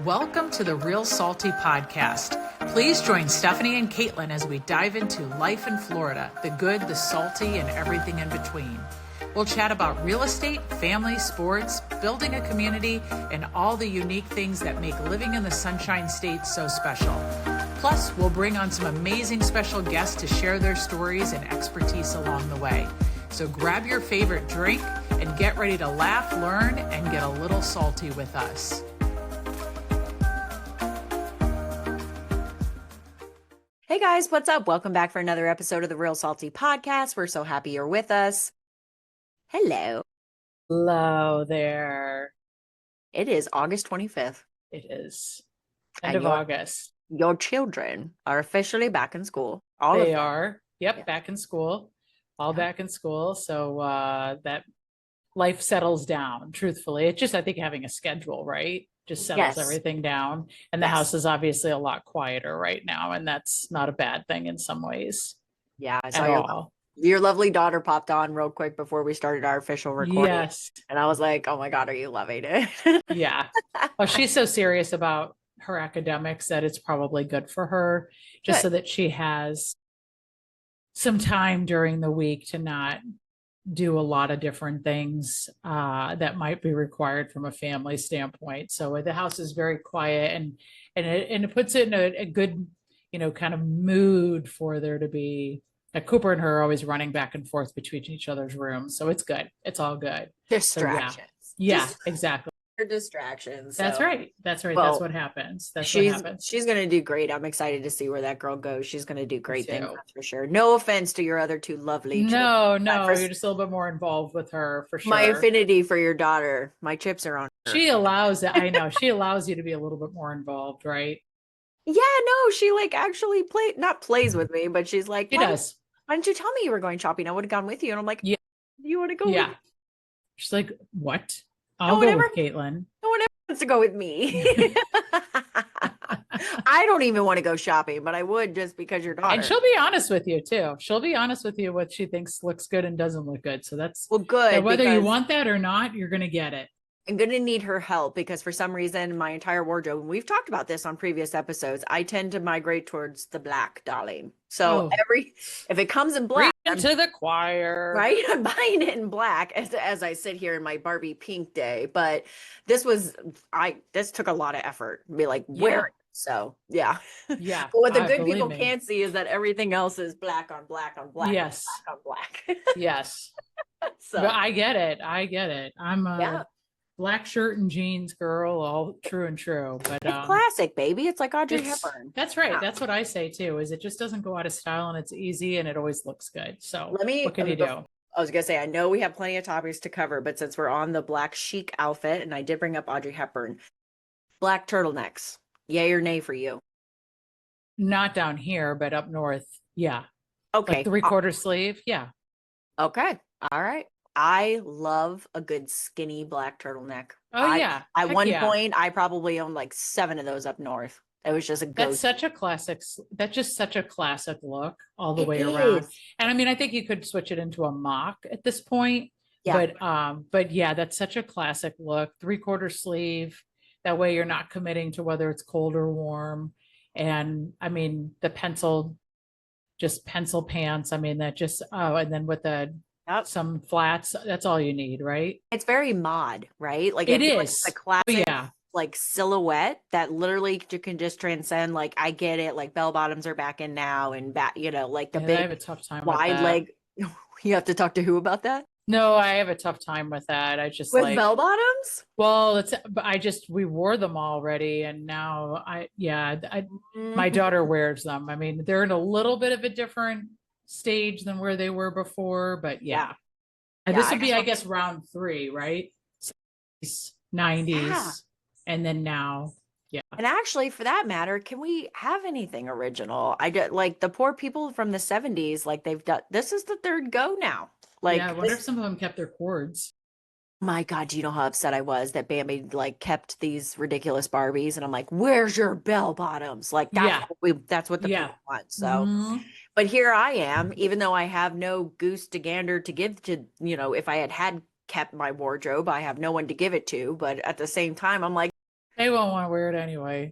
Welcome to the Real Salty Podcast. Please join Stephanie and Caitlin as we dive into life in Florida, the good, the salty, and everything in between. We'll chat about real estate, family, sports, building a community, and all the unique things that make living in the Sunshine State so special. Plus, we'll bring on some amazing special guests to share their stories and expertise along the way. So grab your favorite drink and get ready to laugh, learn, and get a little salty with us. Hey guys, what's up? Welcome back for another episode of the Real Salty Podcast. We're so happy you're with us. Hello. Hello there. It is August 25th. It is end of August. Your children are officially back in school. They are. Yep, back in school. Back in school. So that life settles down, truthfully. It's just, I think, having a schedule, right? Just settles everything down. And the house is obviously a lot quieter right now. And that's not a bad thing in some ways. Yeah, I saw your lovely daughter popped on real quick before we started our official recording. Yes. And I was like, oh my God, are you loving it? Yeah. Well, she's so serious about her academics that it's probably good for her, just so that she has some time during the week to not do a lot of different things that might be required from a family standpoint. So the house is very quiet and it puts it in a good, kind of mood for there to be. Cooper and her are always running back and forth between each other's rooms. So it's good. It's all good. Distractions. So, yeah, exactly. Distractions. That's right. That's right. Well, that's what happens. What happens. She's going to do great. I'm excited to see where that girl goes. She's going to do great things, that's for sure. No offense to your other two lovely children. No, you're just a little bit more involved with her for sure. My affinity for your daughter, my chips are on her. She allows it. I know. She allows you to be a little bit more involved, right? Yeah, no, she actually plays with me, but she's like, she does. Why didn't you tell me you were going shopping? I would have gone with you. And I'm like, yeah, you want to go? Yeah. She's like, what? I'll go with Caitlin. No one ever wants to go with me. I don't even want to go shopping, but I would just because your daughter. And she'll be honest with you too. She'll be honest with you what she thinks looks good and doesn't look good. So that's good. Whether you want that or not, you're going to get it. I'm going to need her help because for some reason, my entire wardrobe, and we've talked about this on previous episodes, I tend to migrate towards the black, darling. So if it comes in black. To the choir. Right? I'm buying it in black as I sit here in my Barbie pink day. But this took a lot of effort to be like, wear it. So, yeah. Yeah. But what the good people can't see is that everything else is black on black on black. Yes. Black on black. Yes. So but I get it. I'm black shirt and jeans girl, all true and true. But it's classic, baby. It's like Audrey Hepburn. That's right. Yeah. That's what I say too, is it just doesn't go out of style and it's easy and it always looks good. So what can you do? I was gonna say, I know we have plenty of topics to cover, but since we're on the black chic outfit, and I did bring up Audrey Hepburn, black turtlenecks, yay or nay for you? Not down here, but up north, yeah. Okay. Like 3/4 sleeve, yeah. Okay. All right. I love a good skinny black turtleneck. Oh, yeah. At one point, I probably owned like 7 of those up north. It was just That's such a classic. That's just such a classic look all the way around. And I mean, I think you could switch it into a mock at this point. Yeah. But yeah, that's such a classic look. 3/4 sleeve. That way you're not committing to whether it's cold or warm. And I mean, the pencil pants. I mean, that just, and then with some flats, that's all you need, right? It's very mod, right? Like it is like the classic, like silhouette that literally you can just transcend. Like I get it, like bell bottoms are back in now, and like the big I have a tough time wide with that. leg. You have to talk to who about that? No, I have a tough time with that. I just with bell bottoms. Well, we wore them already, and now my daughter wears them. I mean, they're in a little bit of a different stage than where they were before, but and this would be, I guess, round 3, right? 90s, and then now, and actually, for that matter, can we have anything original? I did like the poor people from the 70s, like they've done. This is the third go now. Like, I wonder if some of them kept their cords. My God, do you know how upset I was that Bambi like kept these ridiculous Barbies, and I'm like, "Where's your bell bottoms?" Like that's what the people want. So, but here I am, even though I have no goose to gander to give to, if I had kept my wardrobe, I have no one to give it to. But at the same time, I'm like, They won't want to wear it anyway.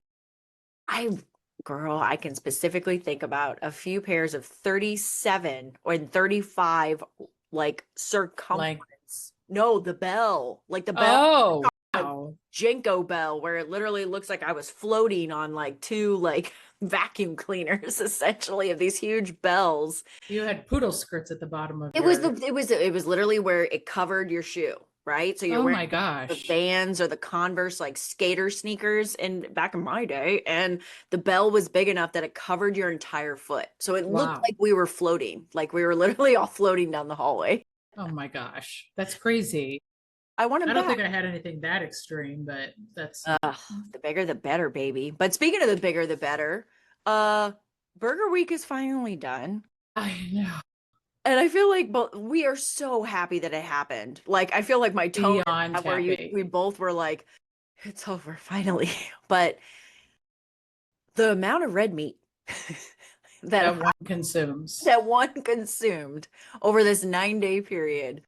Girl, I can specifically think about a few pairs of 37 or 35 like circumference. No, the bell, like the bell. Oh, Like wow. Jinko bell, where it literally looks like I was floating on like two like vacuum cleaners, essentially, of these huge bells. You had poodle skirts at the bottom of It was your. it was literally where it covered your shoe, right? So you're Oh wearing my the gosh. Vans or the Converse like skater sneakers in back in my day, and the bell was big enough that it covered your entire foot. So it looked Wow. like we were floating, like we were literally all floating down the hallway. Oh my gosh. That's crazy. I want I them don't back. think I had anything that extreme, but that's. Ugh, the bigger the better, baby. But speaking of the bigger the better, uh, Burger Week is finally done. I know. And I feel like but we are so happy that it happened. Like I feel like my tone in Beyond that where happy. we both were like, it's over finally. But the amount of red meat that That one consumes. that one consumed over this 9 day period,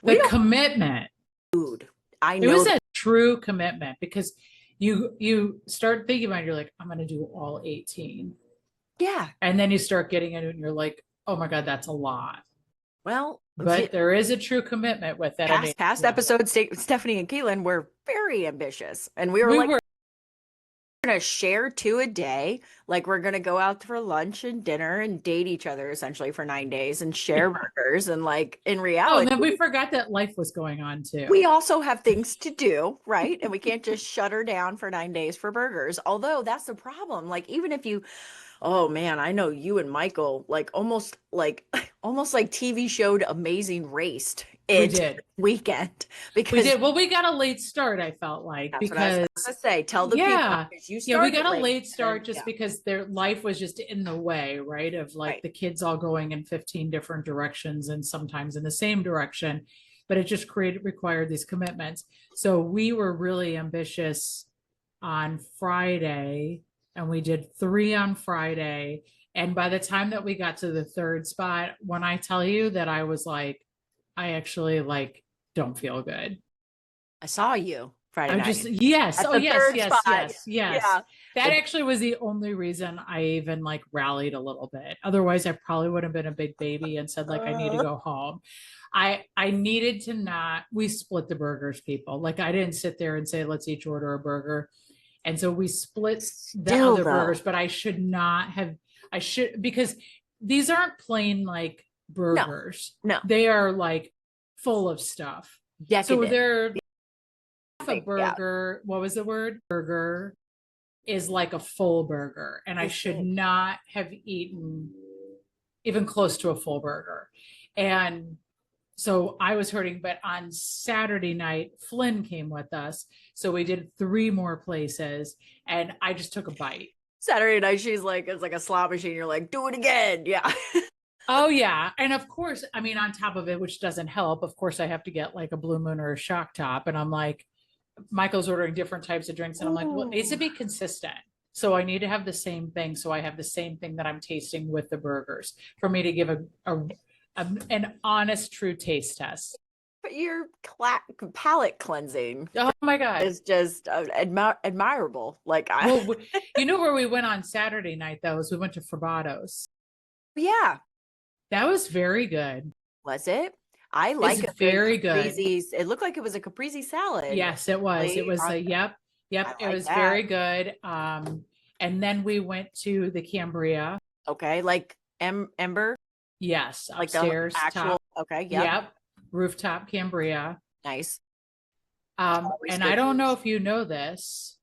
we The don't commitment. food. I It know was that. a true commitment because you start thinking about it, you're like, I'm gonna do all 18. Yeah. And then you start getting into it and you're like, oh my God, that's a lot. Well, But there is a true commitment with it. I mean, past yeah, episodes, Stephanie and Caitlin were very ambitious, and we were we like, were. gonna share two a day. Like we're gonna go out for lunch and dinner and date each other essentially for 9 days and share burgers. And like in Oh, and reality, then we forgot that life was going on too. we also have things to do, right? And we can't just shut her down for 9 days for burgers. Although that's the problem. Like even if you, oh man, I know you and Michael like almost like TV showed Amazing Raced We it did. weekend We because did. Well, we got a late start, I felt like, that's what I was because gonna say. Tell the people yeah. because you Yeah, we started got a late. late start just Yeah, because their life was just in the way, right? Of like right. the kids all going in 15 different directions and sometimes in the same direction. But it just required these commitments. So we were really ambitious on Friday, and we did 3 on Friday. And by the time that we got to the third spot, when I tell you that I was like, I actually like don't feel good. I saw you Friday I just, night yes. at Oh, the yes, third yes, spot. yes, yes. Yeah. That The, actually was the only reason I even like rallied a little bit. Otherwise, I probably would have been a big baby and said like I need to uh, go home. I needed to not. We split the burgers, people. Like I didn't sit there and say let's each order a burger. And so we split the still other though. burgers, but I should not have. I should, because these aren't plain like No, burgers. no. They are like full of stuff. So Decadent. they're half a Yeah. burger. What was the word? Burger is like a full burger, and I It's should big. not have eaten even close to a full burger. And so I was hurting, but on Saturday night, Flynn came with us. So we did 3 more places, and I just took a bite. Saturday night, she's like, it's like a slot machine. You're like, do it again. Yeah. Oh, yeah. And of course, I mean, on top of it, which doesn't help, of course, I have to get like a Blue Moon or a Shock Top. And I'm like, Michael's ordering different types of drinks. And I'm like, well, it needs to be consistent. So I need to have the same thing. So I have the same thing that I'm tasting with the burgers for me to give an honest, true taste test. But your palate cleansing Oh my God. is just admirable. Like, Well, you know where we went on Saturday night, though, is we went to Frabato's. yeah. That was very good. Was it? I It's like a good very good. caprese. It looked like it was a caprese salad. Yes, it was. It was a, yep, I it like was that. very good. And then we went to the Cambria. Okay, like Ember, Yes, like the upstairs, actual. top. Okay, yep. Rooftop Cambria. Nice. And I don't know if you know this,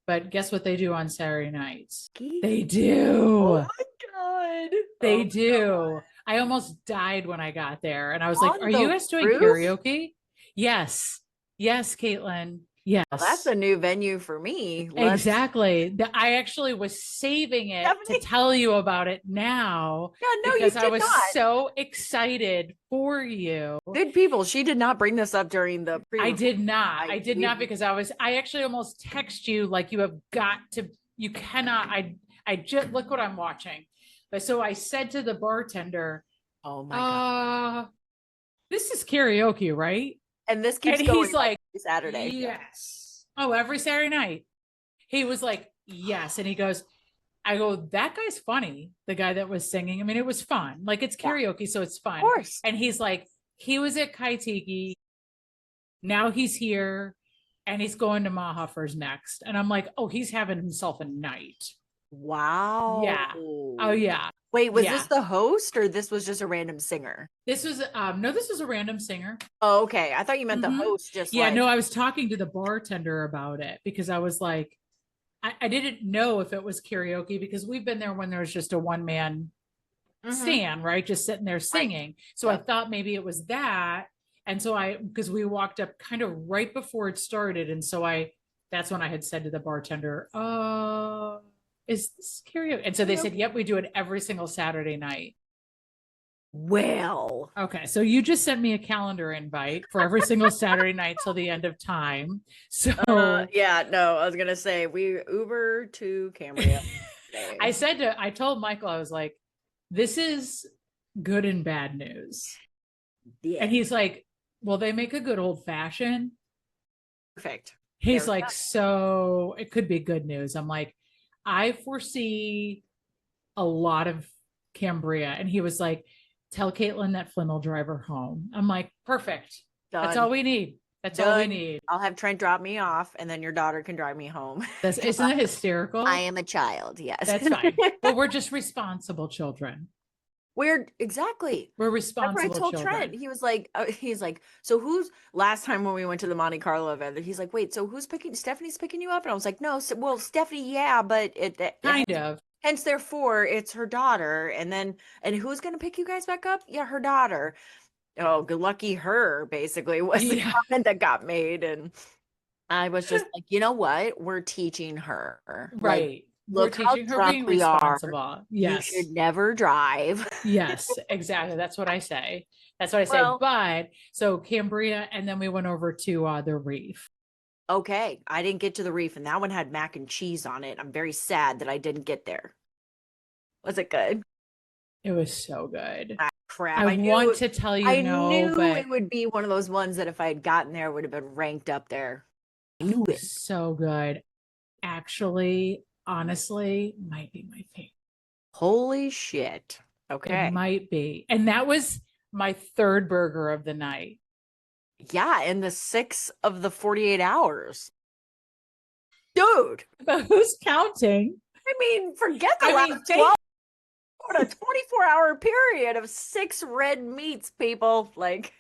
but guess what they do on Saturday nights? They do. Oh my God. They Oh do. I almost died when I got there. And I was like, On are the you guys doing roof? karaoke? Yes. Yes, Caitlin. Yes. Well, that's a new venue for me. Exactly. I actually was saving it to tell you about it now. Yeah, no, because you I did was not. so excited for you. Good people. She did not bring this up during the I did not. I did we- not because I actually almost text you like you have got to, you cannot, I just look what I'm watching. But so I said to the bartender, oh my God. This is karaoke, right? And this keeps And going he's like, Saturday. yes. Oh, every Saturday night. He was like, yes. And he goes, I go, that guy's funny. The guy that was singing. I mean, it was fun. Like it's karaoke, so it's fun. Of course. And he's like, he was at Kaitiki. Now he's here and he's going to Maha for his next. And I'm like, oh, he's having himself a night. Wow. Yeah. Oh, yeah. Wait, was this the host or this was just a random singer? This was no, this was a random singer. Oh, okay. I thought you meant the host just no, I was talking to the bartender about it because I was like, I didn't know if it was karaoke because we've been there when there's just a one-man stand, right? Just sitting there singing. Right. So I thought maybe it was that. And so because we walked up kind of right before it started. And so that's when I had said to the bartender, is this karaoke? And so they said, yep, we do it every single Saturday night. Well, okay. So you just sent me a calendar invite for every single Saturday night till the end of time. So yeah, no, I was going to say we Uber to Cambria. I told Michael, I was like, this is good and bad news. Yeah. And he's like, well, they make a good old fashioned. Perfect. He's like, so it could be good news. I'm like, I foresee a lot of Cambria. And he was like, tell Caitlin that Flynn will drive her home. I'm like, perfect. Done. That's all we need. That's all we need. I'll have Trent drop me off and then your daughter can drive me home. Isn't that hysterical? I am a child. Yes. That's fine. But we're just responsible children. We're responsible. That's what I told children. Trent. He was like, so who's last time when we went to the Monte Carlo event? He's like, wait, so who's picking? Stephanie's picking you up? And I was like, no, well, Stephanie, yeah, but kind of. Hence, therefore, it's her daughter. And who's going to pick you guys back up? Yeah, her daughter. Oh, good lucky her, basically, was the comment that got made. And I was just like, you know what? We're teaching her. Right. Like, look how drunk we are. Yes. You should never drive. Yes, exactly. That's what I say. That's what I say. But so Cambria, and then we went over to the Reef. Okay. I didn't get to the Reef, and that one had mac and cheese on it. I'm very sad that I didn't get there. Was it good? It was so good. Ah, crap. I want to tell you I knew but it would be one of those ones that if I had gotten there, it would have been ranked up there. I knew it. So good. Actually, honestly, might be my favorite. Holy shit. Okay. It might be. And that was my third burger of the night. Yeah, in the 6 of the 48 hours. Dude. But who's counting? I mean, forget the last 12. What a 24-hour period of 6 red meats, people. Like,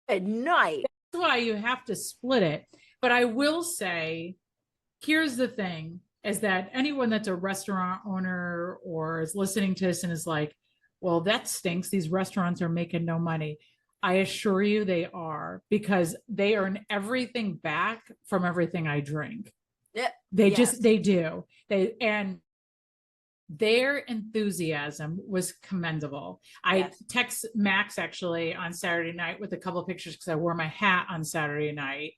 at night. That's why you have to split it. But I will say, here's the thing, is that anyone that's a restaurant owner or is listening to this and is like, well, that stinks. These restaurants are making no money. I assure you they are, because they earn everything back from everything I drink. Yeah, they do. And their enthusiasm was commendable. I text Max actually on Saturday night with a couple of pictures because I wore my hat on Saturday night.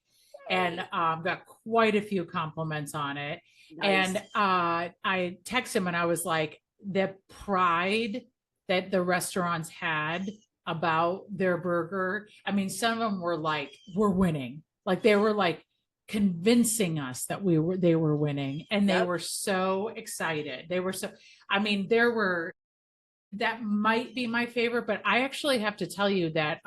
And got quite a few compliments on it. Nice. And I texted him and I was like, the pride that the restaurants had about their burger. I mean, some of them were like, we're winning. Like they were like convincing us that they were winning. And they were so excited. They were so, I mean, that might be my favorite, but I actually have to tell you that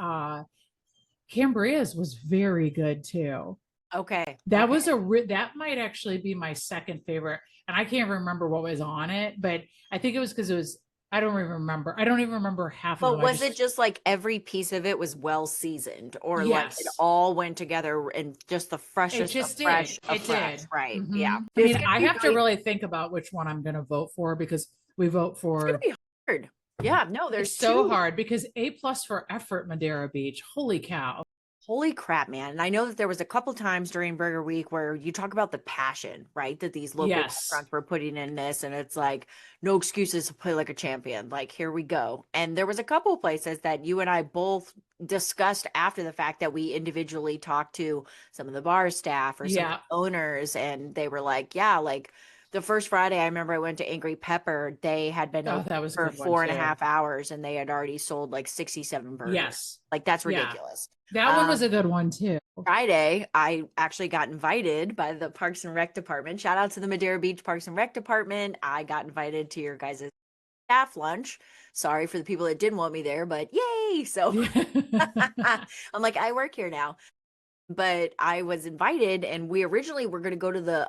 Cambria's was very good too. Okay. That was that might actually be my second favorite. And I can't remember what was on it, but I think it was because it was, I don't even remember half of it. But was it just like every piece of it was well seasoned, or like it all went together and just the freshest of fresh? It did. Right. Mm-hmm. Yeah. I mean, I have to really think about which one I'm going to vote for, because we vote for. It's going to be hard. Yeah. No, there's so hard, because A+ for effort, Madeira Beach. Holy cow. Holy crap, man. And I know that there was a couple times during Burger Week where you talk about the passion, right? That these local restaurants were putting in this, and it's like, no excuses to play like a champion. Like, here we go. And there was a couple places that you and I both discussed after the fact that we individually talked to some of the bar staff or some of the owners, and they were like, yeah, like the first Friday, I remember I went to Angry Pepper. They had been open for 4.5 hours, and they had already sold like 67 burgers. Yes. Like, that's ridiculous. That one was a good one too. Friday, I actually got invited by the Parks and Rec department. Shout out to the Madeira Beach Parks and Rec department. I got invited to your guys' staff lunch. Sorry for the people that didn't want me there, but yay. So I'm like, I work here now. But I was invited, and we originally were going to go to the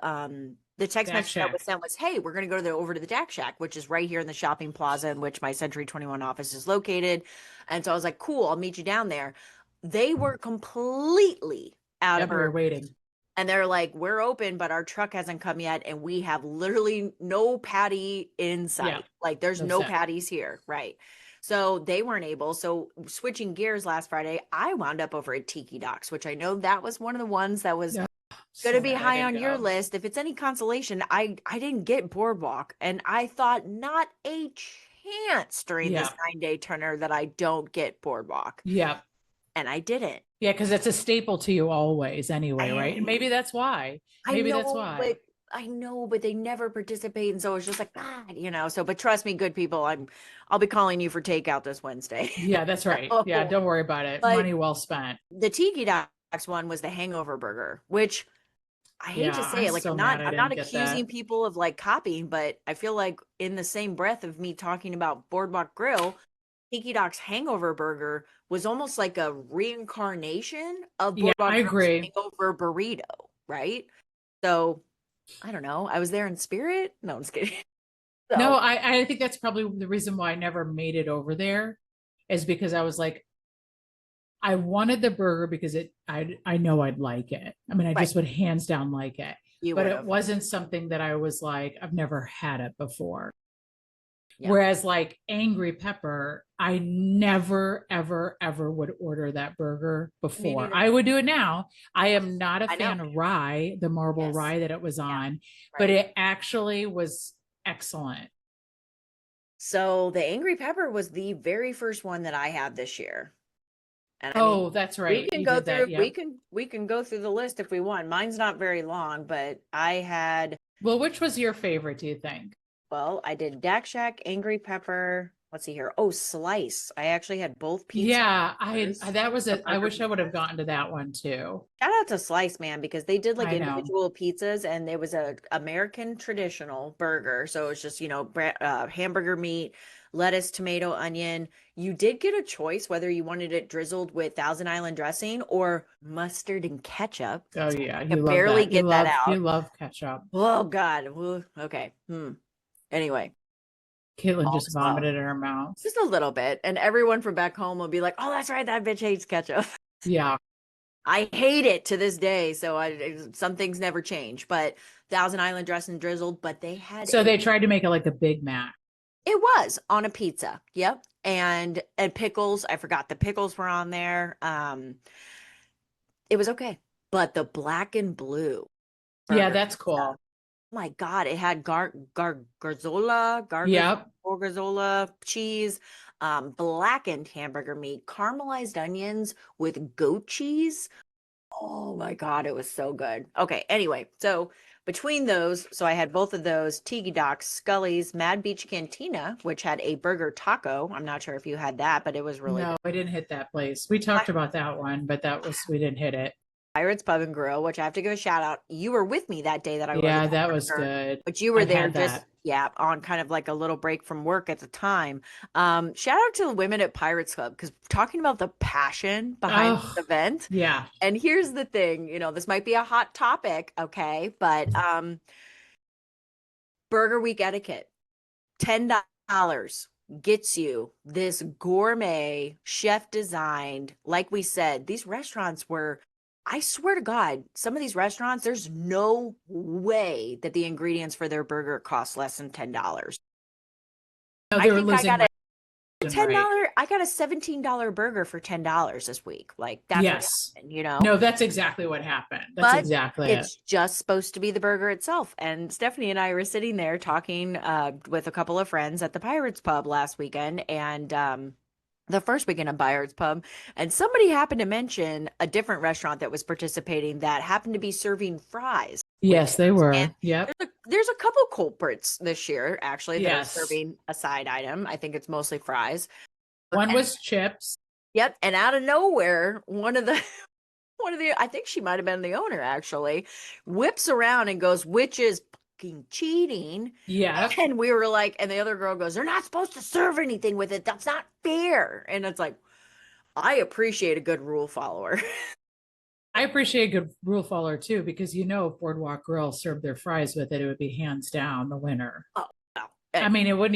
text Dak message Shack. that was sent was, hey, we're going to go over to the Dak Shack, which is right here in the shopping plaza in which my Century 21 office is located. And so I was like, cool, I'll meet you down there. They were completely out of her waiting. And they're like, we're open, but our truck hasn't come yet. And we have literally no patty inside. Yeah. Like there's no patties here. Right. So they weren't able. So switching gears last Friday, I wound up over at Tiki Docks, which I know that was one of the ones that was going to be high on your list. If it's any consolation, I didn't get Boardwalk. And I thought not a chance during this 9-day turner that I don't get Boardwalk. Yeah. And I didn't. Yeah, because it's a staple to you always anyway, right? And maybe that's why. Maybe that's why. But I know, but they never participate. And so it's just like, God, so, but trust me, good people, I'll be calling you for takeout this Wednesday. Yeah, that's right. Yeah, don't worry about it. Money well spent. The Tiki Docks one was the hangover burger, which I hate to say it, like I'm not accusing people of like copying, but I feel like in the same breath of me talking about Boardwalk Grill, Tiki Docks hangover burger was almost like a reincarnation of Boardwalk hangover burrito, right? So I don't know. I was there in spirit. No, I'm just kidding. So, no, I think that's probably the reason why I never made it over there, is because I was like, I wanted the burger because I know I'd like it. I mean, I just would hands down like it. But it wasn't something that I was like, I've never had it before. Yeah. Whereas like Angry Pepper, I never, ever, ever would order that burger before. I would do it now. I am not a fan of rye, the marble rye that it was on, but it actually was excellent. So the Angry Pepper was the very first one that I had this year. And I mean, that's right. We can go through. We can go through the list if we want. Mine's not very long, but I had. Well, which was your favorite, do you think? Well, I did Dak Shack, Angry Pepper. Let's see here. Oh, Slice. I actually had both pizzas. Yeah, that was it. I wish I would have gotten to that one too. Shout out to Slice, man, because they did like individual pizzas, and it was a American traditional burger. So it's just, hamburger meat, lettuce, tomato, onion. You did get a choice whether you wanted it drizzled with Thousand Island dressing or mustard and ketchup. Oh yeah, you barely get that out. You love ketchup. Oh God. Okay. Anyway, Caitlin just vomited in her mouth. Just a little bit. And everyone from back home will be like, oh, that's right. That bitch hates ketchup. Yeah. I hate it to this day. So some things never change. But Thousand Island dressing drizzled, but they had. So they tried to make it like a Big Mac. It was on a pizza. Yep. And pickles. I forgot the pickles were on there. It was okay. But the black and blue. Yeah, that's cool. My God, it had garzola, gorgonzola cheese, blackened hamburger meat, caramelized onions with goat cheese. Oh my God, it was so good. Okay, anyway, so between those, so I had both of those, Tiki Docks, Scully's, Mad Beach Cantina, which had a burger taco. I'm not sure if you had that, but it was really good. I didn't hit that place. We talked about that one, but we didn't hit it. Pirates Pub and Grill, which I have to give a shout out. You were with me that day that I Yeah, that was good. But you were there on kind of like a little break from work at the time. Shout out to the women at Pirates Club, because talking about the passion behind the event. Yeah. And here's the thing, this might be a hot topic, okay? But Burger Week etiquette, $10 gets you this gourmet chef designed, like we said, these restaurants were, I swear to God, some of these restaurants, there's no way that the ingredients for their burger cost less than $10. No, they were losing I got a $17 burger for $10 this week. Like that's what happened, No, that's exactly what happened. That's exactly it. It's just supposed to be the burger itself. And Stephanie and I were sitting there talking with a couple of friends at the Pirates Pub last weekend, and the first weekend of Pirates Pub, and somebody happened to mention a different restaurant that was participating that happened to be serving fries. Yes, they were. Yeah. There's a couple culprits this year, actually, that are serving a side item. I think it's mostly fries. One was chips. Yep. And out of nowhere, one of the, I think she might have been the owner actually, whips around and goes, which is fucking cheating. Yeah. And we were like, and the other girl goes, they're not supposed to serve anything with it. That's not fair. And it's like, I appreciate a good rule follower. I appreciate a good rule follower too, because if Boardwalk Grill served their fries with it, it would be hands down the winner. Oh, no. I mean, we wouldn't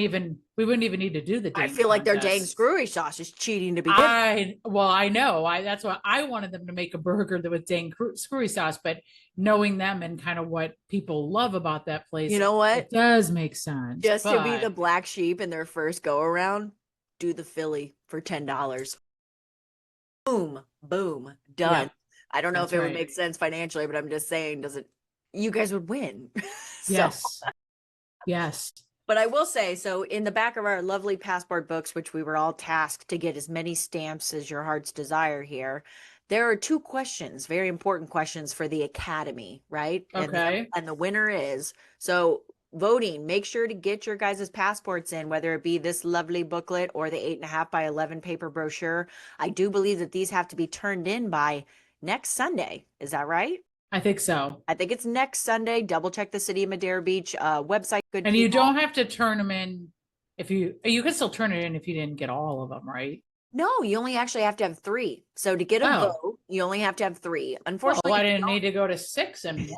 even need to do the I dang feel like their dang contest. screwy sauce is cheating to begin. I know. That's why I wanted them to make a burger that was dang screwy sauce, but knowing them and kind of what people love about that place, You know what? it does make sense. Just to be the black sheep in their first go around, do the Philly for $10. Boom, boom, done. Yeah, I don't know if it would right. make sense financially, but I'm just saying, you guys would win. Yes. Yes. But I will say, so in the back of our lovely passport books, which we were all tasked to get as many stamps as your heart's desire here, there are two questions, very important questions for the Academy, right? Okay. And the winner is, so voting, make sure to get your guys' passports in, whether it be this lovely booklet or the 8.5 by 11 paper brochure. I do believe that these have to be turned in by next Sunday. Is that right? I think so. I think it's next Sunday. Double check the City of Madera Beach website. Good And people. you don't have to turn them in if you can still turn it in if you didn't get all of them, right? No, you only actually have to have 3. So to get a vote, you only have to have 3. Unfortunately, I didn't need to go to 6 in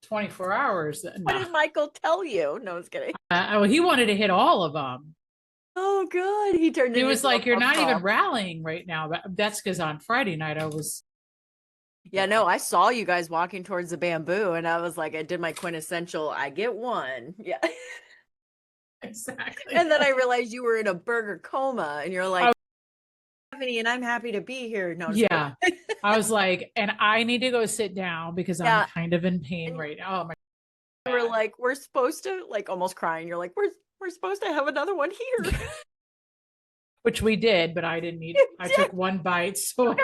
24 hours. What did Michael tell you? No, I was kidding. Well, he wanted to hit all of them. Oh, good. He was like, you're not even rallying right now. But that's because on Friday night I was. Yeah, no, I saw you guys walking towards the bamboo, and I was like, I did my quintessential, I get one. Yeah. Exactly. And then I realized you were in a burger coma, and you're like, Stephanie, and I'm happy to be here. No, yeah. I was like, and I need to go sit down because I'm kind of in pain right now. Oh my God. We're like, we're supposed to, like, almost crying. You're like, we're supposed to have another one here. Which we did, but I didn't eat. I took one bite. So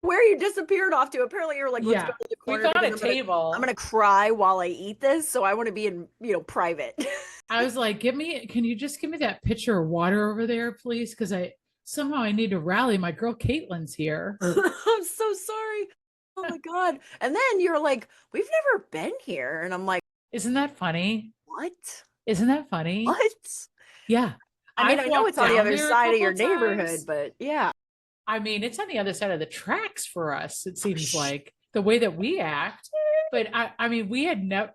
where you disappeared off to. Apparently you're like, let's go to the corner. We found a table. I'm gonna cry while I eat this, so I want to be in, private. I was like, can you just give me that pitcher of water over there, please? Because I need to rally. My girl Caitlin's here. I'm so sorry. Oh my God. And then you're like, we've never been here. And I'm like, isn't that funny? What? Isn't that funny? What? Yeah. I mean, I know it's on the other side of your neighborhood, but yeah. I mean, it's on the other side of the tracks for us. It seems like the way that we act. But I mean, we had never.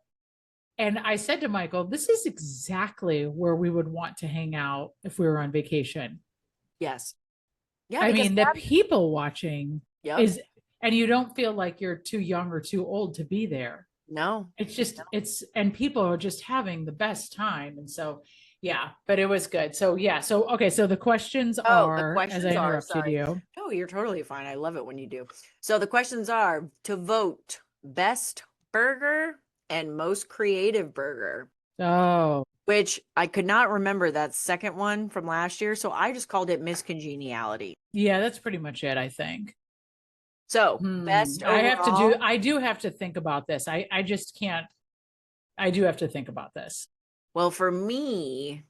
And I said to Michael, this is exactly where we would want to hang out if we were on vacation. Yes. Yeah. I mean, the people watching is, and you don't feel like you're too young or too old to be there. No. It's just, and people are just having the best time. And so, yeah, but it was good. So, yeah. So, okay. So the questions are, as I interrupted you. No, you're totally fine. I love it when you do. So the questions are to vote best burger and most creative burger. Oh. Which I could not remember that second one from last year. So I just called it Miscongeniality. Yeah, that's pretty much it, I think. So best overall, I do have to think about this. I just can't. I do have to think about this. Well, for me,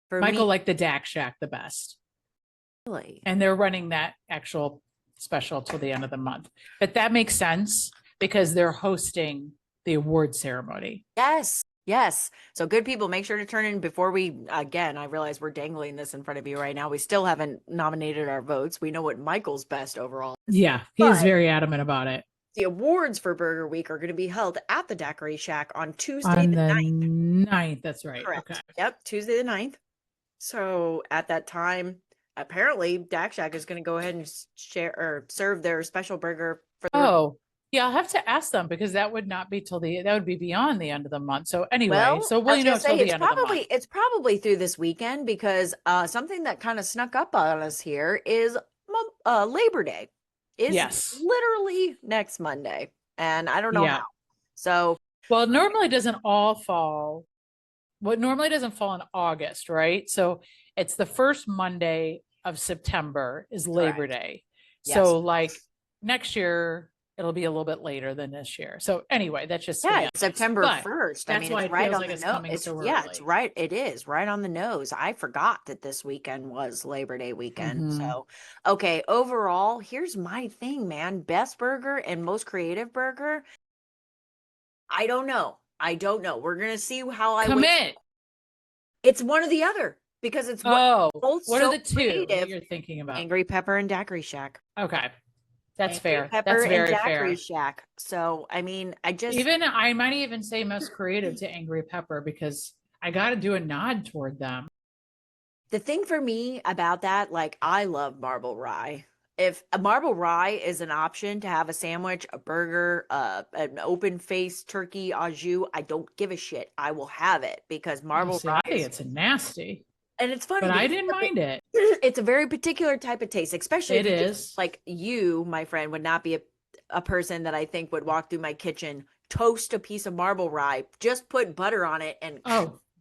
Michael liked the Dak Shack the best. Really? And they're running that actual special till the end of the month. But that makes sense because they're hosting the award ceremony. Yes. Yes. So good people, make sure to turn in before I realize we're dangling this in front of you right now. We still haven't nominated our votes. We know what Michael's best overall. Yeah, he is very adamant about it. The awards for Burger Week are going to be held at the Daiquiri Shack on Tuesday the 9th. That's right. Correct. Okay. Yep. Tuesday the 9th. So at that time, apparently Dak Shack is going to go ahead and share or serve their special burger for yeah, I'll have to ask them because that would not be that would be beyond the end of the month. So anyway, so we'll know till the end of the month. It's probably through this weekend because something that kind of snuck up on us here is Labor Day. Is literally next Monday, and I don't know how. So, well, it normally doesn't all fall. What normally doesn't fall in August, right? So it's the first Monday of September is Labor Day. Yes. So like next year, it'll be a little bit later than this year. So anyway, that's just September 1st. I mean, why it's it right feels on like the it's nose. coming so early. Yeah, it's right. It is right on the nose. I forgot that this weekend was Labor Day weekend. So, okay, overall, here's my thing, man. Best burger and most creative burger. I don't know. We're gonna see how I commit. It's one or the other because it's both what are the two that you're thinking about? Angry Pepper and Daiquiri Shack. Okay. That's Angry fair. Pepper That's very and Daiquiri fair. Shack. So, I mean, I might even say most creative to Angry Pepper because I got to do a nod toward them. The thing for me about that, like, I love marble rye. If a marble rye is an option to have a sandwich, a burger, an open faced turkey au jus, I don't give a shit. I will have it because marble rye. I think it's nasty. And it's funny, but I didn't mind it. It's a very particular type of taste, especially it is like you, my friend, would not be a person that I think would walk through my kitchen, toast a piece of marble rye, just put butter on it, and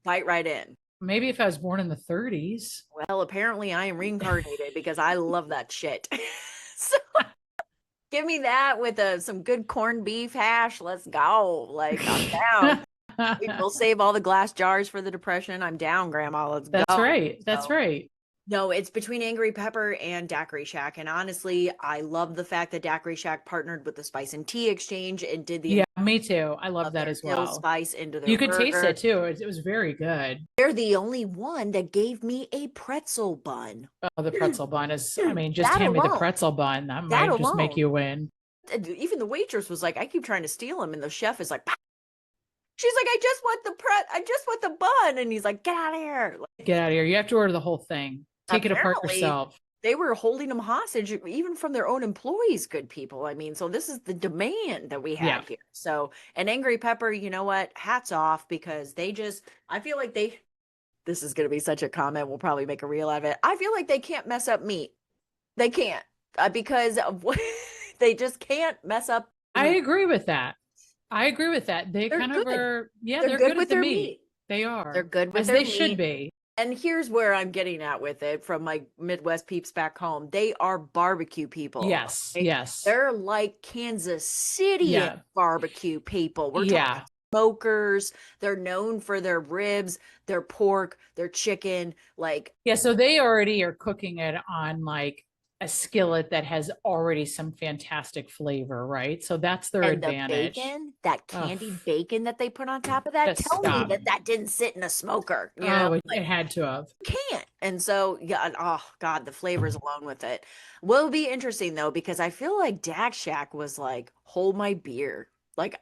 bite right in. Maybe if I was born in the 30s. Well, apparently I am reincarnated because I love that shit. So give me that with some good corned beef hash. Let's go. Like, I'm down. We'll save all the glass jars for the Depression. I'm down, Grandma. Let's go. That's right. That's right. No, it's between Angry Pepper and Daiquiri Shack. And honestly, I love the fact that Daiquiri Shack partnered with the Spice and Tea Exchange and did the me too. I love that as well. Spice into their You could burger. taste it too. It was very good. They're the only one that gave me a pretzel bun. Oh, the pretzel bun is, I mean, just hand me the pretzel bun. That might just make you win. Even the waitress was like, I keep trying to steal him. And the chef is like, she's like, I just want the bun. And he's like, get out of here. Get out of here. You have to order the whole thing. Take it apart yourself. They were holding them hostage, even from their own employees, good people. I mean, so this is the demand that we have here. So, and Angry Pepper, you know what? Hats off, because I feel like this is going to be such a comment. We'll probably make a reel out of it. I feel like they can't mess up meat. They can't, because of what they just can't mess up meat. I agree with that. They kind of are. Yeah, they're good with their meat. They are. They're good with their meat. They should be. And here's where I'm getting at with it from my Midwest peeps back home. They are barbecue people. Yes, yes. They're like Kansas City barbecue people. We're talking smokers. They're known for their ribs, their pork, their chicken. So they already are cooking it on like a skillet that has already some fantastic flavor, right? So that's their advantage. The bacon, that candied bacon that they put on top of that, tell me that didn't sit in a smoker. It had to have. You can't. And so, oh God, the flavors alone with it will be interesting though, because I feel like Dak Shack was like, hold my beer. Like,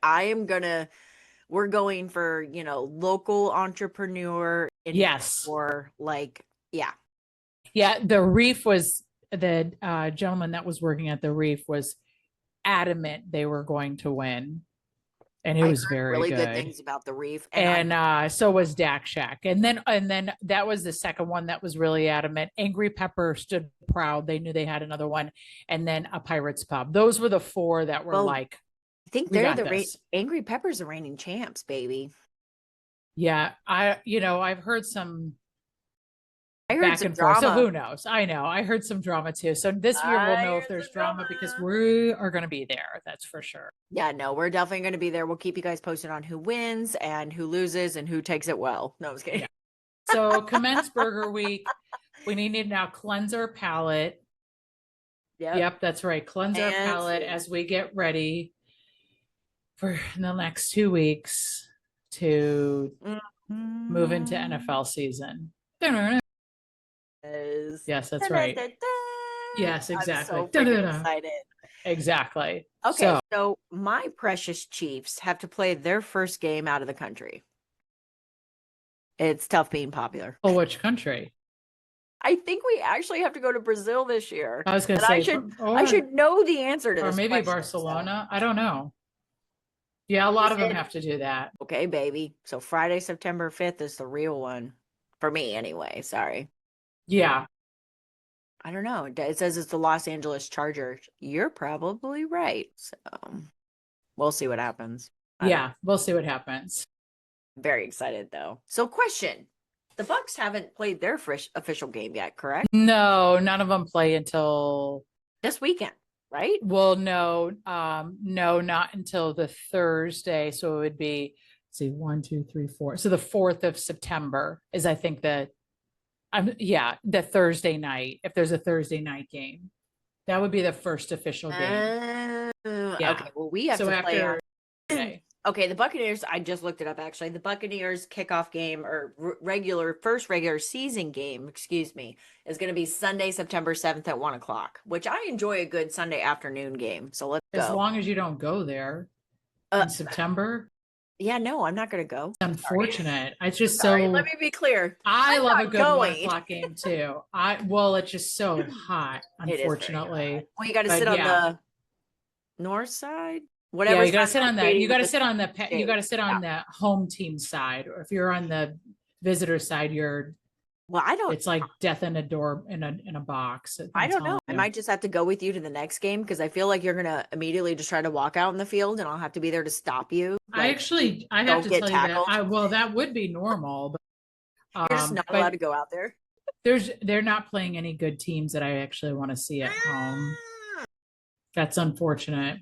we're going for, local entrepreneur. Or the Reef was, the gentleman that was working at the Reef was adamant they were going to win, and it was very good things about the Reef, and so was Dak Shack, and then that was the second one that was really adamant. Angry Pepper stood proud; they knew they had another one, and then a Pirates Pub. Those were the four that were I think they're Angry Pepper's the reigning champs, baby. Yeah, I've heard some. I heard some drama. So who knows? I know. I heard some drama too. So this year we'll know if there's drama because we are going to be there. That's for sure. Yeah, no, we're definitely going to be there. We'll keep you guys posted on who wins and who loses and who takes it well. No, I was kidding. Yeah. So commence Burger Week. We need to now cleanse our palate. Yep, that's right. Cleanse our palate as we get ready for the next 2 weeks to move into NFL season. Yes, that's right. Yes, exactly. I'm so freaking excited. Exactly. Okay, so my precious Chiefs have to play their first game out of the country. It's tough being popular. Oh, which country? I think we actually have to go to Brazil this year. I was going to say, I should know the answer to this. Or maybe Barcelona. I don't know. Yeah, a lot of them have to do that. Okay, baby. So Friday, September 5th is the real one. For me, anyway. Sorry. Yeah. I don't know. It says it's the Los Angeles Chargers. You're probably right. So we'll see what happens. We'll see what happens. Very excited though. So question. The Bucks haven't played their official game yet, correct? No, none of them play until this weekend. right? Well, no, no, not until the Thursday. So it would be, let's see, 1, 2, 3, 4. So the 4th of September is, I think, the Thursday night. If there's a Thursday night game, that would be the first official game. Yeah. Okay. Well, we have So to play on after today. Okay, the Buccaneers, I just looked it up actually. The Buccaneers kickoff game or first regular season game, excuse me, is going to be Sunday, September 7th at 1 o'clock, which I enjoy a good Sunday afternoon game. So let's As go. long as you don't go there in September. Yeah, no, I'm not going to go. Unfortunate. It's just Sorry, so. let me be clear. I I'm love a not good going. 1 o'clock game too. It's just so hot, It is very unfortunately. hot. Well, you got to sit on the north side. Yeah, you Whatever. got to sit on the. You got to sit on the. state. You got to sit on the home team side, or if you're on the visitor side, Well, I don't. It's like death in a door in a box. I don't know. I might just have to go with you to the next game because I feel like you're gonna immediately just try to walk out in the field, and I'll have to be there to stop you. I have to tell you that. Well, that would be normal, but you're just not allowed to go out there. They're not playing any good teams that I actually want to see at home. That's unfortunate.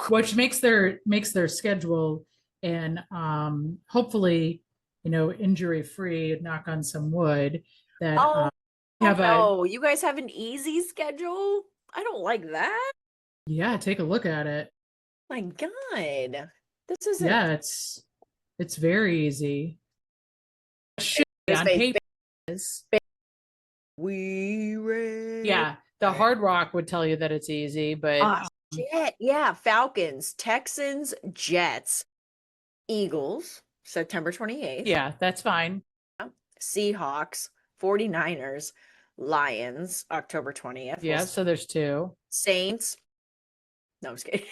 Which makes their schedule and hopefully, injury free, knock on some wood, that you guys have an easy schedule. I don't like that. Yeah, take a look at it. My God, this is it's very easy. On paper, the Hard Rock would tell you that it's easy, but shit. Yeah, Falcons, Texans, Jets, Eagles, September 28th. Yeah, that's fine. Seahawks, 49ers, Lions, October 20th. Yeah, so there's 2. Saints. No, I'm just kidding.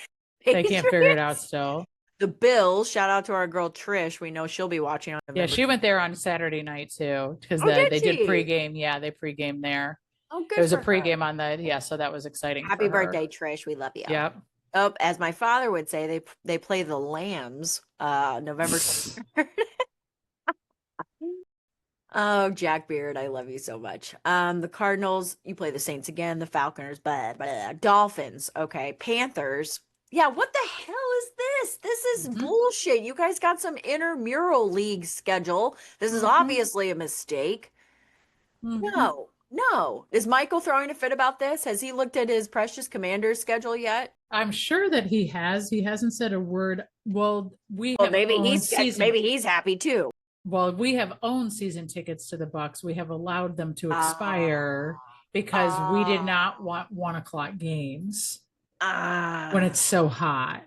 They can't figure it out still. The Bills, shout out to our girl Trish. We know she'll be watching on November. Yeah, she went there on Saturday night too because they did pregame. Yeah, they pregame there. Oh, good. There was a pregame on so that was exciting. Happy birthday, Trish. We love you. Yep. Oh, as my father would say, they play the Lambs November 23rd. Oh, Jack Beard, I love you so much. The Cardinals, you play the Saints again, the Falcons, Dolphins, okay, Panthers. Yeah, what the hell is this? This is bullshit. You guys got some intramural league schedule. This is obviously a mistake. No. Is Michael throwing a fit about this? Has he looked at his precious Commanders schedule yet? I'm sure that he has. He hasn't said a word. Well, maybe he's happy too. Well, we have owned season tickets to the Bucks. We have allowed them to expire because we did not want 1 o'clock games when it's so hot.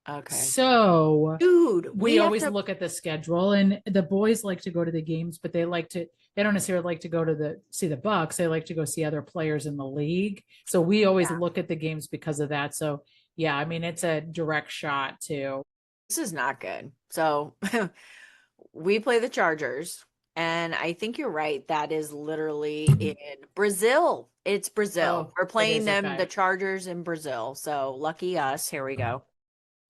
Okay. So, dude, we always look at the schedule, and the boys like to go to the games, but they don't necessarily like to go to see the Bucks. They like to go see other players in the league. So we always look at the games because of that. So yeah, I mean, it's a direct shot too. This is not good. So we play the Chargers, and I think you're right. That is literally in Brazil. It's Brazil. We're playing them, the Chargers in Brazil. So lucky us. Here we go.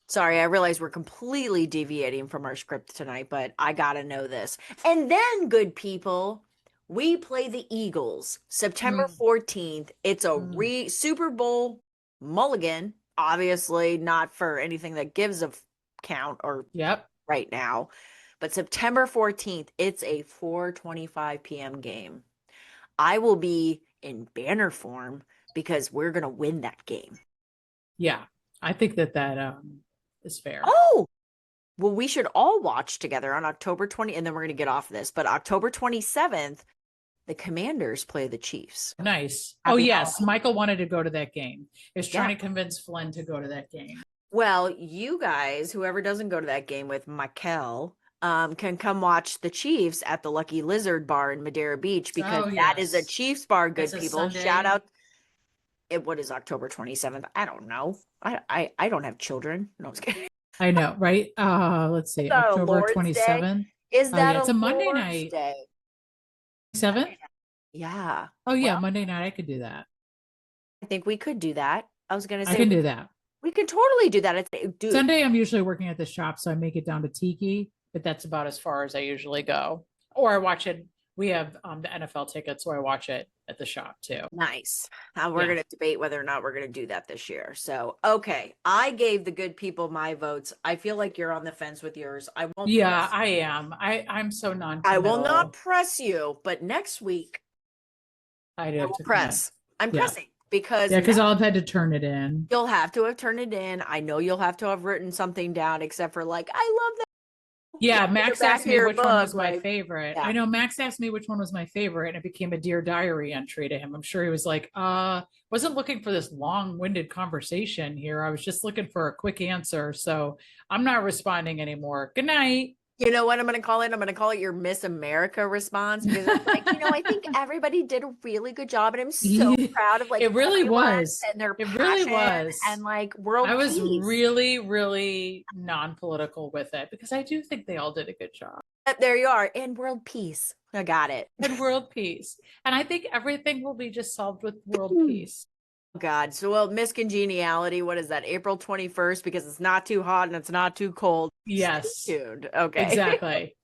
Sorry, I realize we're completely deviating from our script tonight, but I gotta know this. And then, good people, we play the Eagles September 14th. It's a Super Bowl mulligan. Obviously, not for anything that gives a count or right now. But September 14th, it's a 4:25 p.m. game. I will be in banner form because we're gonna win that game. Yeah, I think that is fair. Oh, well, we should all watch together on October 20th, and then we're going to get off this. But October 27th, the Commanders play the Chiefs. Nice. Yes, Michael wanted to go to that game. He was trying to convince Flynn to go to that game. Well, you guys, whoever doesn't go to that game with Michael, can come watch the Chiefs at the Lucky Lizard Bar in Madeira Beach because that is a Chiefs bar. Good people, shout out. What is October 27th? I don't know. I don't have children. No, I was kidding. I know, right? Let's see. October 27th. Is that it's a Monday night? 7th? Yeah. Oh yeah, Monday night. I could do that. I think we could do that. I was gonna say I can do that. We can totally do that. Sunday I'm usually working at the shop, so I make it down to Tiki, but that's about as far as I usually go. Or I watch it We have the NFL tickets, so I watch it at the shop too. Nice. We're going to debate whether or not we're going to do that this year. So, okay. I gave the good people my votes. I feel like you're on the fence with yours. I won't. Yeah, I am. I'm so non-committal. I will not press you, but next week I will press. I'm pressing because I'll have had to turn it in. You'll have to have turned it in. I know you'll have to have written something down, except for like, I love that. Yeah, Max asked me which one was my favorite. Yeah. I know Max asked me which one was my favorite, and it became a Dear Diary entry to him. I'm sure he was like, wasn't looking for this long-winded conversation here. I was just looking for a quick answer. So I'm not responding anymore. Good night. You know what I'm going to call it? I'm going to call it your Miss America response, because it's like, I think everybody did a really good job, and I'm so proud of like it really was, and their it really was, and like world. I was peace. really, really non-political with it because I do think they all did a good job. There you are, and world peace. I got it. And world peace, and I think everything will be just solved with world peace. God. So, well, Miss Congeniality, what is that? April 21st, because it's not too hot and it's not too cold. Yes. Stay tuned. Okay.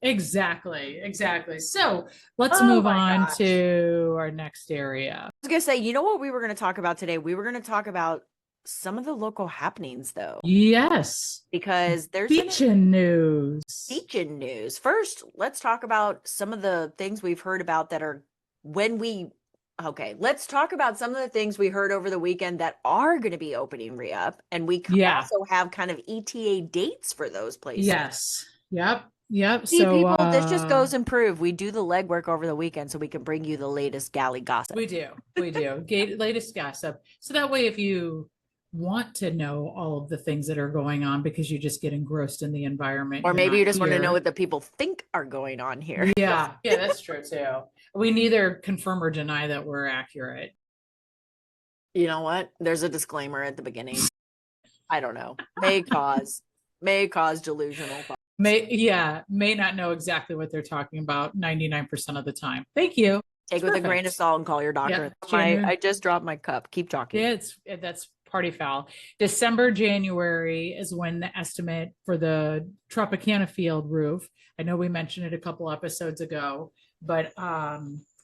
Exactly. So let's move on to our next area. I was going to say, you know what we were going to talk about today? We were going to talk about some of the local happenings, though. Yes. Because there's Beachin news. Beachin news. First, let's talk about some of the things we've heard about that are Okay, let's talk about some of the things we heard over the weekend that are going to be opening re-up. And we also have kind of ETA dates for those places. Yes. Yep. See, so people, this just goes and prove we do the legwork over the weekend so we can bring you the latest galley gossip. We do. Latest gossip. So that way, if you want to know all of the things that are going on because you just get engrossed in the environment, or maybe you just want to know what the people think are going on here. Yeah, that's true too. We neither confirm or deny that we're accurate. You know what? There's a disclaimer at the beginning. I don't know. May cause delusional thoughts. May not know exactly what they're talking about 99% of the time. Thank you. Take with a grain of salt and call your doctor. Yeah, I just dropped my cup. Keep talking. Yeah, that's party foul. December, January is when the estimate for the Tropicana field roof. I know we mentioned it a couple episodes ago, but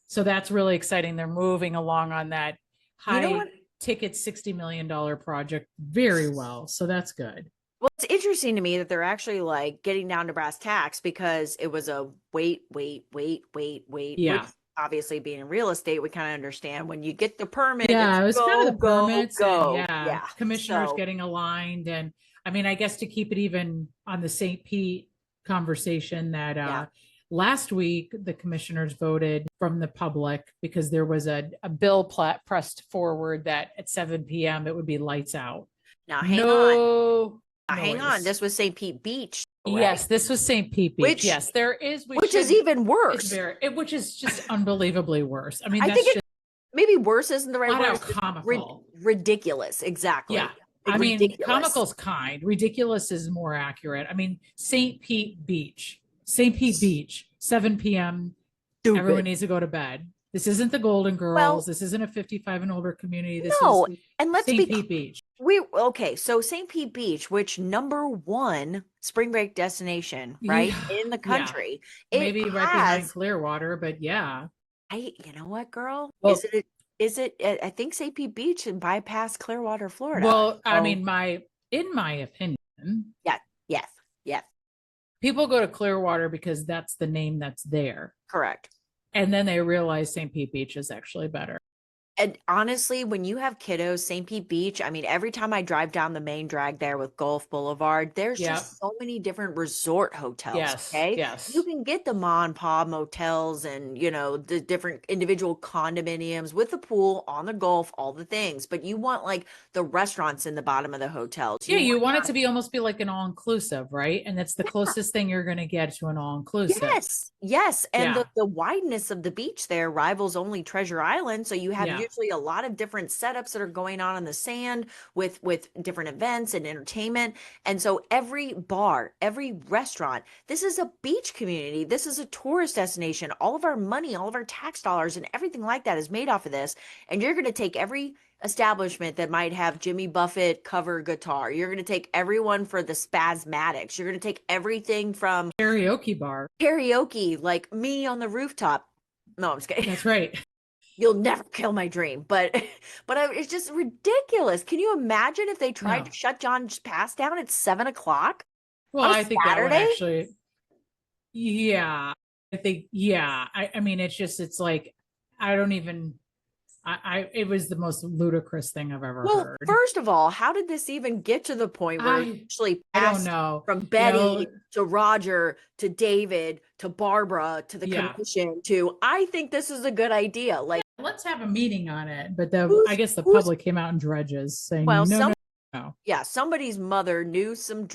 so that's really exciting. They're moving along on that high ticket $60 million project very well. So that's good. Well, it's interesting to me that they're actually like getting down to brass tacks, because it was a wait. Yeah. Which, obviously, being in real estate, we kind of understand when you get the permit. Yeah, it was kind of the permits. Go. And commissioners getting aligned. And I mean, I guess to keep it even on the St. Pete conversation, that last week the commissioners voted from the public because there was a bill pressed forward that at 7 p.m. it would be lights out. Now, hang on. This was St. Pete Beach. Right? Yes, this was St. Pete Beach. Yes, there is. Which is even worse. Which is just unbelievably worse. I mean, I think maybe worse isn't the right word. Comical. Ridiculous. Exactly. Yeah. I mean, comical's kind. Ridiculous is more accurate. I mean, St. Pete Beach, 7 p.m. Stupid. Everyone needs to go to bed. This isn't the Golden Girls. Well, this isn't a 55 and older community. This is and let's St. Pete Beach. So St. Pete Beach, which #1 spring break destination, right, in the country. Yeah. Maybe right behind Clearwater, but you know what, girl? Well, is it? I think St. Pete Beach and bypass Clearwater, Florida. Well, I mean, in my opinion, yes. People go to Clearwater because that's the name that's there. Correct. And then they realize St. Pete Beach is actually better. And honestly, when you have kiddos, St. Pete Beach, I mean, every time I drive down the main drag there with Gulf Boulevard, there's just so many different resort hotels. Yes. Okay. Yes. You can get the ma and pa motels and, the different individual condominiums with the pool on the Gulf, all the things, but you want like the restaurants in the bottom of the hotels. You want it to almost be like an all-inclusive, right? And that's the closest thing you're going to get to an all-inclusive. Yes. And the wideness of the beach there rivals only Treasure Island. So you have usually a lot of different setups that are going on the sand with different events and entertainment. And so every bar, every restaurant, this is a beach community. This is a tourist destination. All of our money, all of our tax dollars and everything like that is made off of this. And you're going to take every establishment that might have Jimmy Buffett cover guitar. You're going to take everyone for the Spasmatics. You're going to take everything from karaoke bar, like me on the rooftop. No, I'm just kidding. That's right. You'll never kill my dream. But it's just ridiculous. Can you imagine if they tried to shut John's Pass down at 7 o'clock Well, on a I think that would Saturday? actually, yeah, I think, yeah. I mean, it's like, I don't even, it was the most ludicrous thing I've ever Well, heard. first of all, how did this even get to the point where it actually I don't passed know. from Betty to Roger to David to Barbara to the commission to, I think this is a good idea. Like, let's have a meeting on it. But I guess the public came out in dredges saying, well, no. Yeah, somebody's mother knew some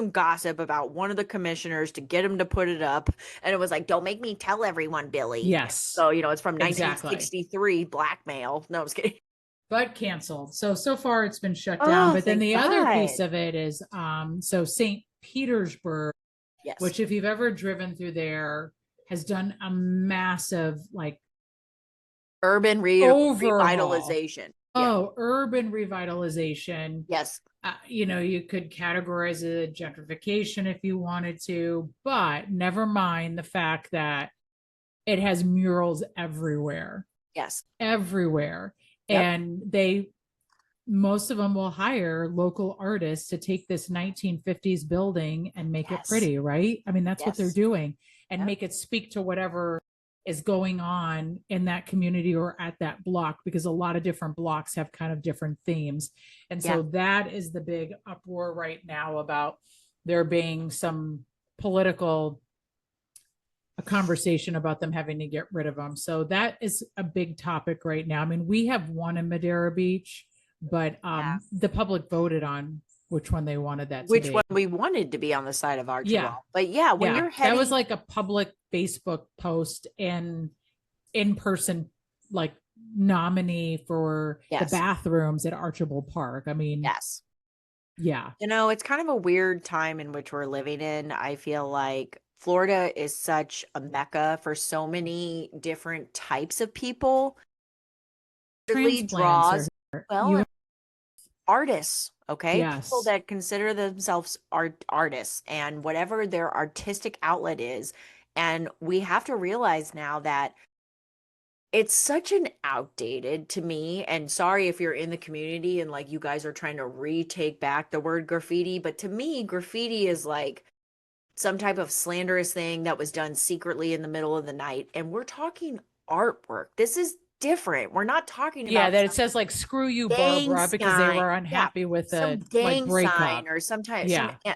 gossip about one of the commissioners to get him to put it up, and it was like, "Don't make me tell everyone, Billy." Yes. So it's from 1963, blackmail. No, I was kidding. But canceled. So far it's been shut down. But then the other piece of it is, so St. Petersburg, which if you've ever driven through there, has done a massive like urban revitalization. Oh, urban revitalization. Yes. You could categorize it gentrification if you wanted to, but never mind the fact that it has murals everywhere. Yes. Everywhere. Yep. And most of them will hire local artists to take this 1950s building and make it pretty, right? I mean, that's what they're doing, and make it speak to whatever is going on in that community or at that block, because a lot of different blocks have kind of different themes. And so that is the big uproar right now about there being some political conversation about them having to get rid of them. So that is a big topic right now. I mean, we have one in Madeira Beach, but the public voted on which one they wanted that to be. Which one we wanted to be on the side of Archibald. But when you're heading... That was like a public Facebook post and in-person like nominee for the bathrooms at Archibald Park. I mean, it's kind of a weird time in which we're living in. I feel like Florida is such a mecca for so many different types of people. It really draws artists, okay? People that consider themselves artists and whatever their artistic outlet is. And we have to realize now that it's such an outdated, to me, and sorry if you're in the community and like you guys are trying to retake back the word graffiti, but to me, graffiti is like some type of slanderous thing that was done secretly in the middle of the night. And we're talking artwork. This is different. We're not talking about that it says like "screw you, Barbara," because they were unhappy with some gang sign or some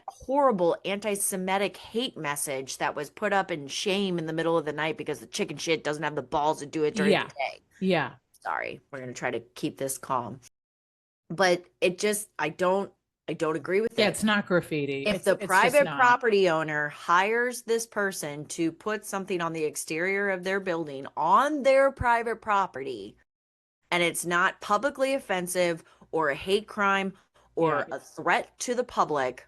horrible anti-Semitic hate message that was put up in shame in the middle of the night because the chicken shit doesn't have the balls to do it during the day. Yeah. Sorry, we're gonna try to keep this calm, but it just I don't agree with it. Yeah, it's not graffiti. If the private property owner hires this person to put something on the exterior of their building on their private property, and it's not publicly offensive or a hate crime or a threat to the public,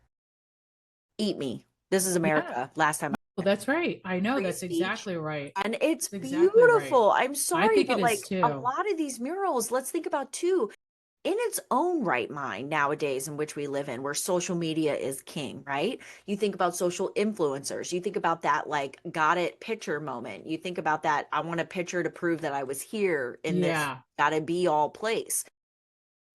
eat me. This is America. Last time. Well, that's right. I know. That's exactly right. And it's beautiful. I'm sorry, but like a lot of these murals, let's think about too. In its own right mind nowadays in which we live in, where social media is king, right? You think about social influencers. You think about that like got it picture moment. You think about that I want a picture to prove that I was here in this gotta be all place.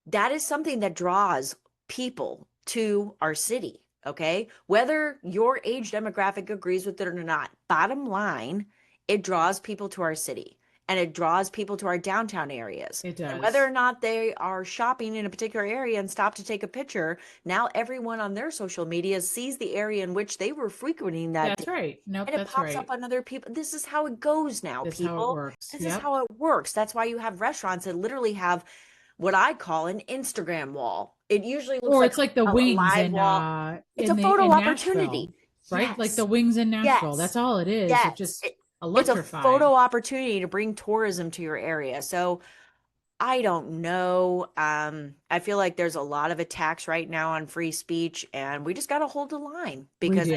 That is something that draws people to our city, okay? Whether your age demographic agrees with it or not, bottom line, it draws people to our city. And it draws people to our downtown areas. It does. And whether or not they are shopping in a particular area and stop to take a picture, now everyone on their social media sees the area in which they were frequenting that. That's right. Nope, and it pops up on other people. This is how it goes now, This people. How it works. This is how it works. That's why you have restaurants that literally have what I call an Instagram wall. It usually looks it's like the wings in it's a photo opportunity. Right? Yes. Like the wings in Nashville. Yes. That's all it is. Yes. It just It's a photo opportunity to bring tourism to your area. So I don't know. I feel like there's a lot of attacks right now on free speech, and we just got to hold the line because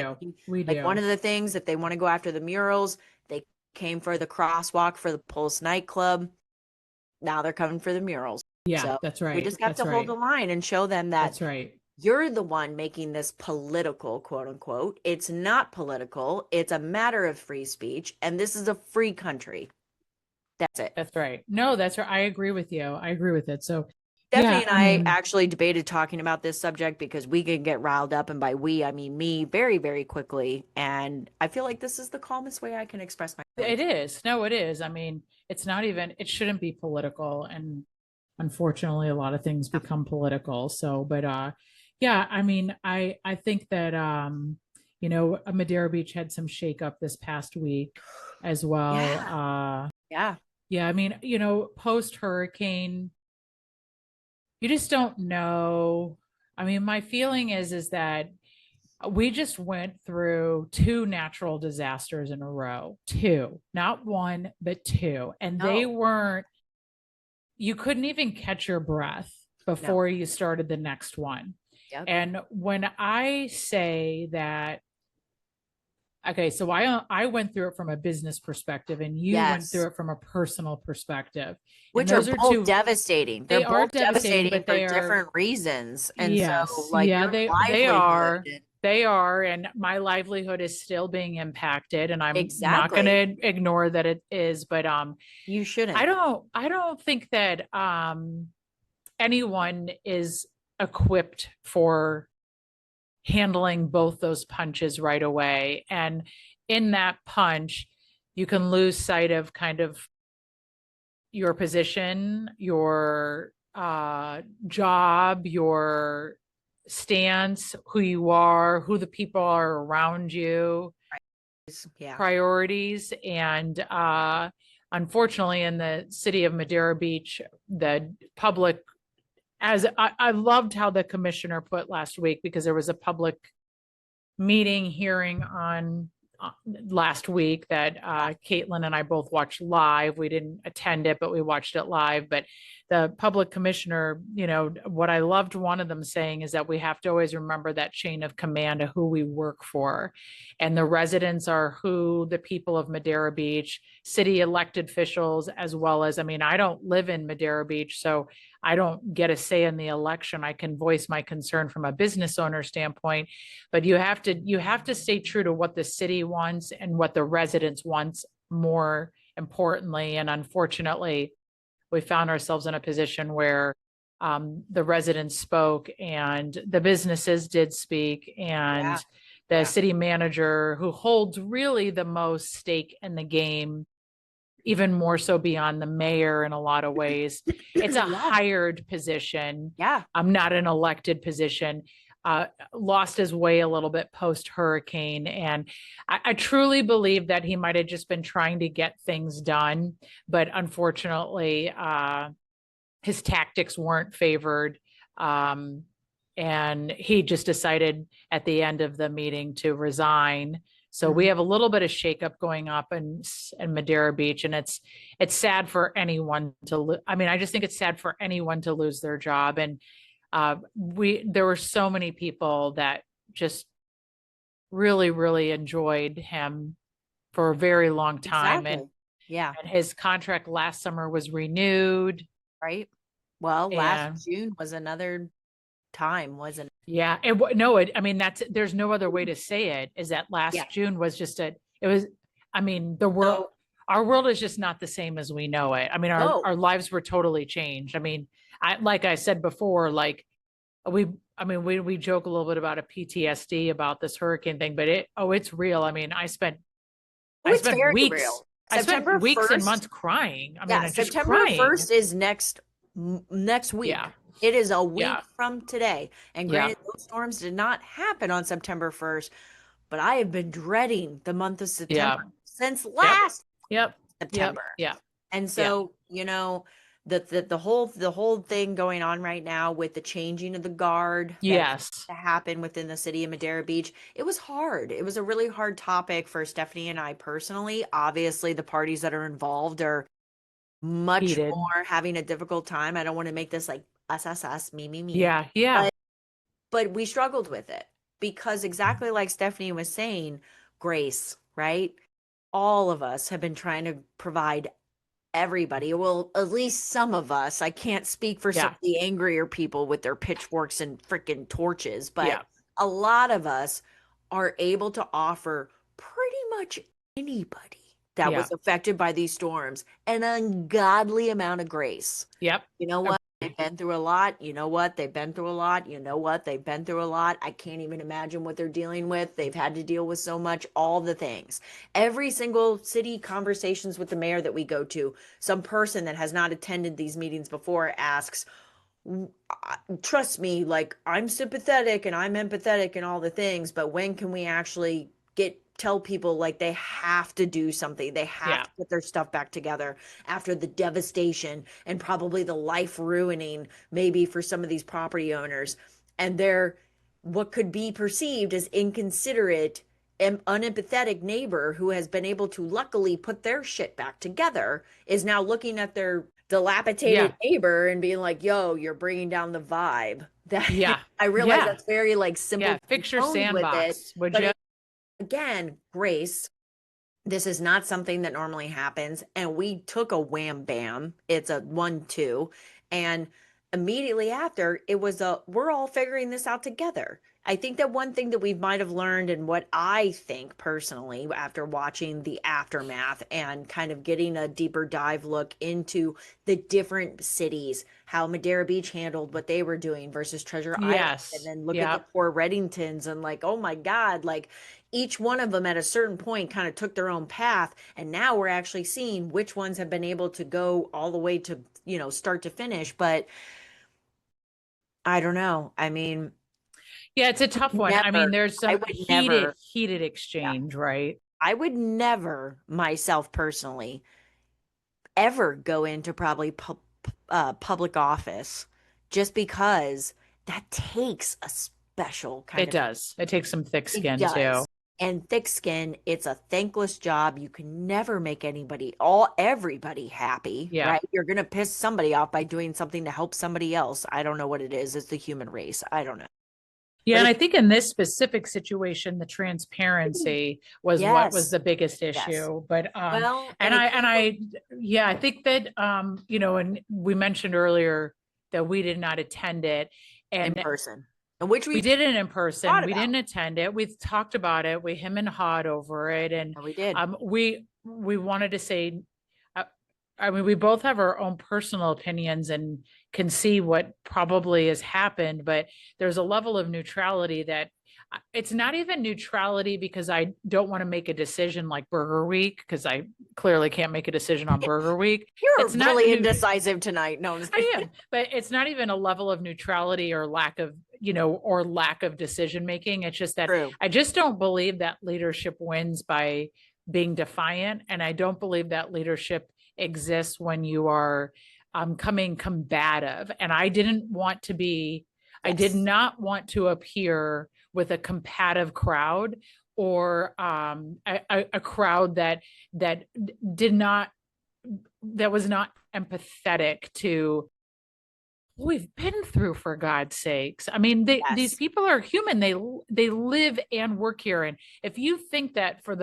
we do. One of the things, if they want to go after the murals, they came for the crosswalk for the Pulse nightclub. Now they're coming for the murals. Yeah, so that's right. We just got to hold the line and show them that that's right. You're the one making this political, quote unquote. It's not political. It's a matter of free speech. And this is a free country. That's it. That's right. No, that's right. I agree with you. I agree with it. So, Stephanie yeah, and I I mean, actually debated talking about this subject because we can get riled up, and by we, I mean me, very, very quickly. And I feel like this is the calmest way I can express my it feelings. is. No, it is. I mean, it's not even, it shouldn't be political. And unfortunately, a lot of things become political. So, but yeah, I mean, I think that Madeira Beach had some shakeup this past week as well. Yeah. Yeah. Yeah, I mean, post hurricane, you just don't know. I mean, my feeling is that we just went through two natural disasters in a row. Two, not one, but two. And they No. weren't, you couldn't even catch your breath No. before you started the next one. Yep. And when I say that, okay, so I went through it from a business perspective and you went Yes. through it from a personal perspective. And Which are those are both two, devastating. They're they are both devastating, devastating but for they are, different reasons. And so, yes, like, yeah, your they livelihood. are. They are, and my livelihood is still being impacted, and I'm not going Exactly. to ignore that it is, but You I shouldn't. don't think that anyone is equipped for handling both those punches right away. And in that punch, you can lose sight of kind of your position, your job, your stance, who you are, who the people are around you, Yeah. priorities. And unfortunately, in the city of Madeira Beach, the public, as I loved how the commissioner put last week, because there was a public meeting hearing on last week that Caitlin and I both watched live. We didn't attend it, but we watched it live. But the public commissioner, what I loved one of them saying is that we have to always remember that chain of command of who we work for. And the residents are who the people of Madeira Beach, city elected officials, as well as, I mean, I don't live in Madeira Beach, so I don't get a say in the election. I can voice my concern from a business owner standpoint, but you have to stay true to what the city wants and what the residents wants, more importantly. And unfortunately, we found ourselves in a position where the residents spoke and the businesses did speak, Yeah. and the Yeah. city manager, who holds really the most stake in the game, even more so beyond the mayor in a lot of ways. It's a Yeah. hired position. Yeah. I'm not an elected position. Lost his way a little bit post hurricane. And I truly believe that he might have just been trying to get things done. But unfortunately, his tactics weren't favored. Um, and he just decided at the end of the meeting to resign. So we have a little bit of shakeup going up in Madeira Beach, and it's sad for anyone to. I mean, I just think it's sad for anyone to lose their job. And there were so many people that just really, really enjoyed him for a very long time, and Exactly. Yeah. his contract last summer was renewed. Right. Well, last And June was another time, wasn't it? yeah, I mean, there's no other way to say it, is that Yeah. last June was just it was, I mean, the world, So, our world is just not the same as we know it. I mean, no. our lives were totally changed. I mean, like I said before, like we, I mean, we joke a little bit about a PTSD about this hurricane thing, but it's real. I mean, Oh, I it's spent very weeks, real. I spent September weeks and 1st. months crying. I mean, Yeah, I'm just September crying. 1st is next week. Yeah. It is a week Yeah. from today. And Yeah. granted, those storms did not happen on September 1st, but I have been dreading the month of Yeah. September since Yep. last Yep. Yep. September. Yeah. And Yeah. so, the whole thing going on right now with the changing of the guard that Yes. to happen within the city of Madeira Beach, it was hard. It was a really hard topic for Stephanie and I personally. Obviously, the parties that are involved are much Heated. more having a difficult time. I don't want to make this like us, me. Yeah. Yeah. But we struggled with it because exactly like Stephanie was saying, Grace, right? All of us have been trying to provide everybody, well, at least some of us. I can't speak for some Yeah. of the angrier people with their pitchforks and freaking torches, but Yeah. a lot of us are able to offer pretty much anybody that was affected by these storms, an ungodly amount of grace. Yep. You know what? They've been through a lot. You know what? They've been through a lot. You know what? They've been through a lot. I can't even imagine what they're dealing with. They've had to deal with so much, all the things. Every single city conversations with the mayor that we go to, some person that has not attended these meetings before asks, trust me, like I'm sympathetic and I'm empathetic and all the things, but when can we actually tell people like they have to do something? They have to put their stuff back together after the devastation and probably the life ruining maybe for some of these property owners, and they're what could be perceived as inconsiderate and unempathetic neighbor who has been able to luckily put their shit back together is now looking at their dilapidated neighbor and being like, yo, you're bringing down the vibe. That I realize that's very like simple. Fix your sandbox, would you? Again, Grace, this is not something that normally happens. And we took a wham bam. It's a 1-2. And immediately after, it was we're all figuring this out together. I think that one thing that we might have learned, and what I think personally, after watching the aftermath and kind of getting a deeper dive look into the different cities, how Madeira Beach handled what they were doing versus Treasure Island, and then look at the poor Reddingtons and like, oh my God, like each one of them at a certain point kind of took their own path. And now we're actually seeing which ones have been able to go all the way to, start to finish. But I don't know. I mean, it's a tough one. I mean, there's some heated exchange, right? I would never myself personally ever go into probably public office, just because that takes a special kind of. It does. It takes some thick skin too. And thick skin, it's a thankless job. You can never make everybody happy, right? You're going to piss somebody off by doing something to help somebody else. I don't know what it is. It's the human race. I don't know. Yeah, and I think in this specific situation, the transparency was what was the biggest issue. But I think that and we mentioned earlier that we did not attend it in person. Which we did it in person. We didn't attend it. We talked about it. We him and hawed over it, and we did. We wanted to say, I mean, we both have our own personal opinions and can see what probably has happened, but there's a level of neutrality that it's not even neutrality because I don't want to make a decision like Burger Week, because I clearly can't make a decision on Burger Week. You're really indecisive tonight. No, I am, but it's not even a level of neutrality or lack of decision making. It's just that I just don't believe that leadership wins by being defiant, and I don't believe that leadership exists when you are coming combative. And I didn't want to be, I did not want to appear with a combative crowd or a crowd that was not empathetic to what we've been through, for God's sakes. I mean, these people are human. They live and work here. And if you think that for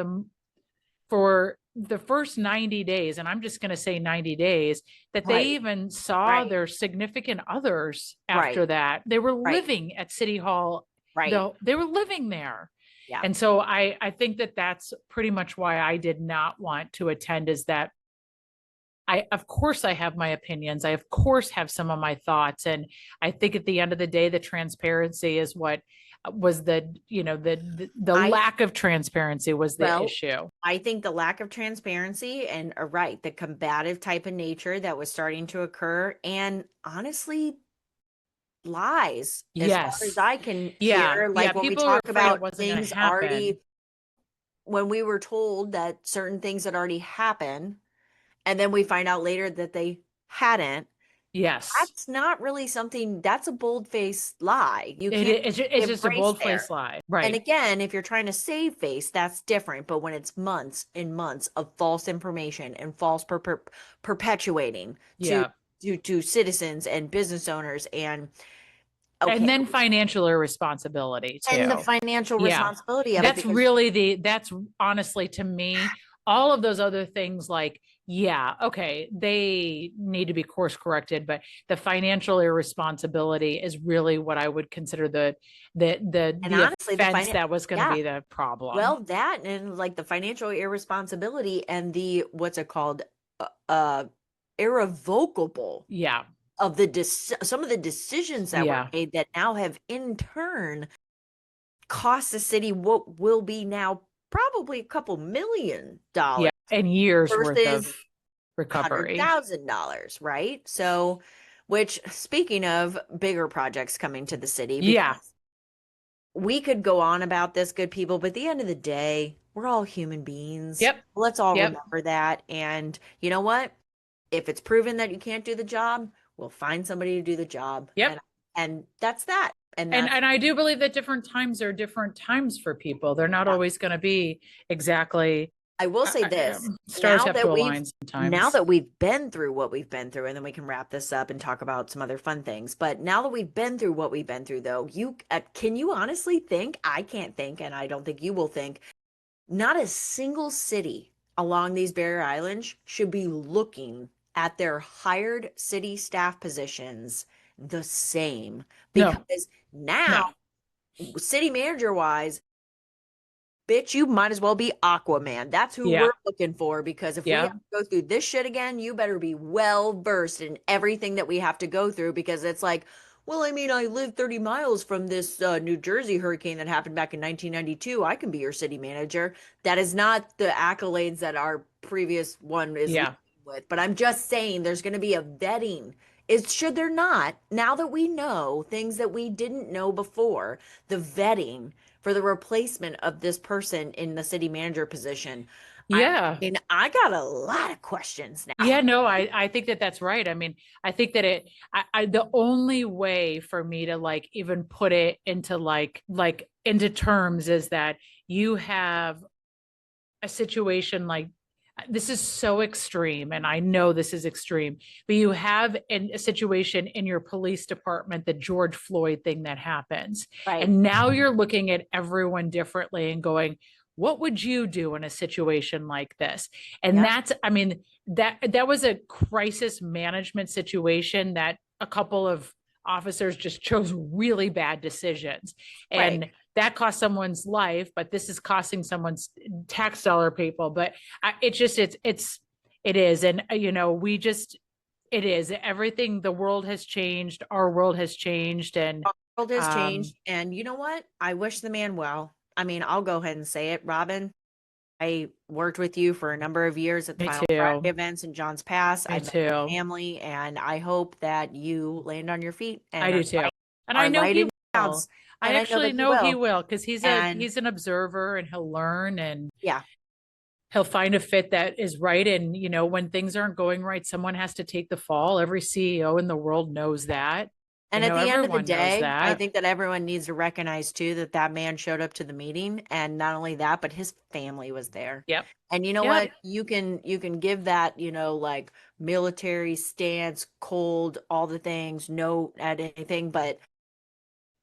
the first 90 days, and I'm just going to say 90 days, that they even saw their significant others after that. They were living at City Hall. They were living there. Yeah. And so I think that that's pretty much why I did not want to attend, is that of course I have my opinions. I of course have some of my thoughts. And I think at the end of the day, the transparency is what was the lack of transparency was the issue. I think the lack of transparency and the combative type of nature that was starting to occur, and honestly, lies as far as I can hear. Like when we talk about things already, when we were told that certain things had already happened, and then we find out later that they hadn't. Yes. That's not really something, that's a bold-faced lie. It's just a bold-faced lie. Right. And again, if you're trying to save face, that's different. But when it's months and months of false information and false perpetuating to citizens and business owners and then financial irresponsibility too. And the financial responsibility of that's honestly, to me, all of those other things like Yeah, okay. They need to be course corrected, but the financial irresponsibility is really what I would consider And the honestly, offense that was going to yeah, be the problem. well, that and like the financial irresponsibility and the what's it called, irrevocable Yeah. of the some of the decisions that were Yeah. made that now have in turn cost the city what will be now probably a couple million Yeah. dollars And years worth of versus recovery. $100,000, right? So, which speaking of bigger projects coming to the city, Yeah. because we could go on about this, good people, but at the end of the day, we're all human beings. Yep. Let's all Yep. remember that. And you know what? If it's proven that you can't do the job, we'll find somebody to do the job. Yep. And that's that. And that's And I do believe that different times are different times for people. They're not yeah. always going to be exactly I will say this. stars have to align Now sometimes. that we've been through what we've been through, and then we can wrap this up and talk about some other fun things. But now that we've been through what we've been through, though, you can you honestly think? I can't think, and I don't think you will think. Not a single city along these barrier islands should be looking at their hired city staff positions the same, No, because no. now, city manager wise, bitch, you might as well be Aquaman. That's who Yeah. we're looking for, because if we have Yeah. to go through this shit again, you better be well versed in everything that we have to go through, because it's like, well, I mean, I live 30 miles from this New Jersey hurricane that happened back in 1992. I can be your city manager. That is not the accolades that our previous one is leading Yeah. with. But I'm just saying there's going to be a vetting. Is should there not, now that we know things that we didn't know before, the vetting for the replacement of this person in the city manager position. I Yeah. mean, I got a lot of questions now. Yeah, no, I think that that's right. I mean, I think that the only way for me to like even put it into like into terms is that you have a situation like this is so extreme, and I know this is extreme, but you have a situation in your police department, the George Floyd thing that happens, Right. and now you're looking at everyone differently and going, what would you do in a situation like this? And Yeah. that's, I mean, that was a crisis management situation that a couple of officers just chose really bad decisions, Right. and that cost someone's life, but this is costing someone's tax dollar people. But it's just, it is. And, you know, it is everything. The world has changed. Our world has changed. And, Our world has um, changed. And you know what? I wish the man well. I mean, I'll go ahead and say it, Robin. I worked with you for a number of years at the me Final Friday too. events in John's Pass. I Me met your too. family, and I hope that you land on your feet I and do too. And I are know he lighted will. clouds. I And I know actually that you know he will. will, because And he's an observer, and he'll learn, and yeah, he'll find a fit that is right. And, you know, when things aren't going right, someone has to take the fall. Every CEO in the world knows that. You and at know, the end of the everyone knows day, I that. think that everyone needs to recognize too that that man showed up to the meeting, and not only that, but his family was there. Yep. And you know Yep. what? You can give that, like military stance, cold, all the things, no at anything, but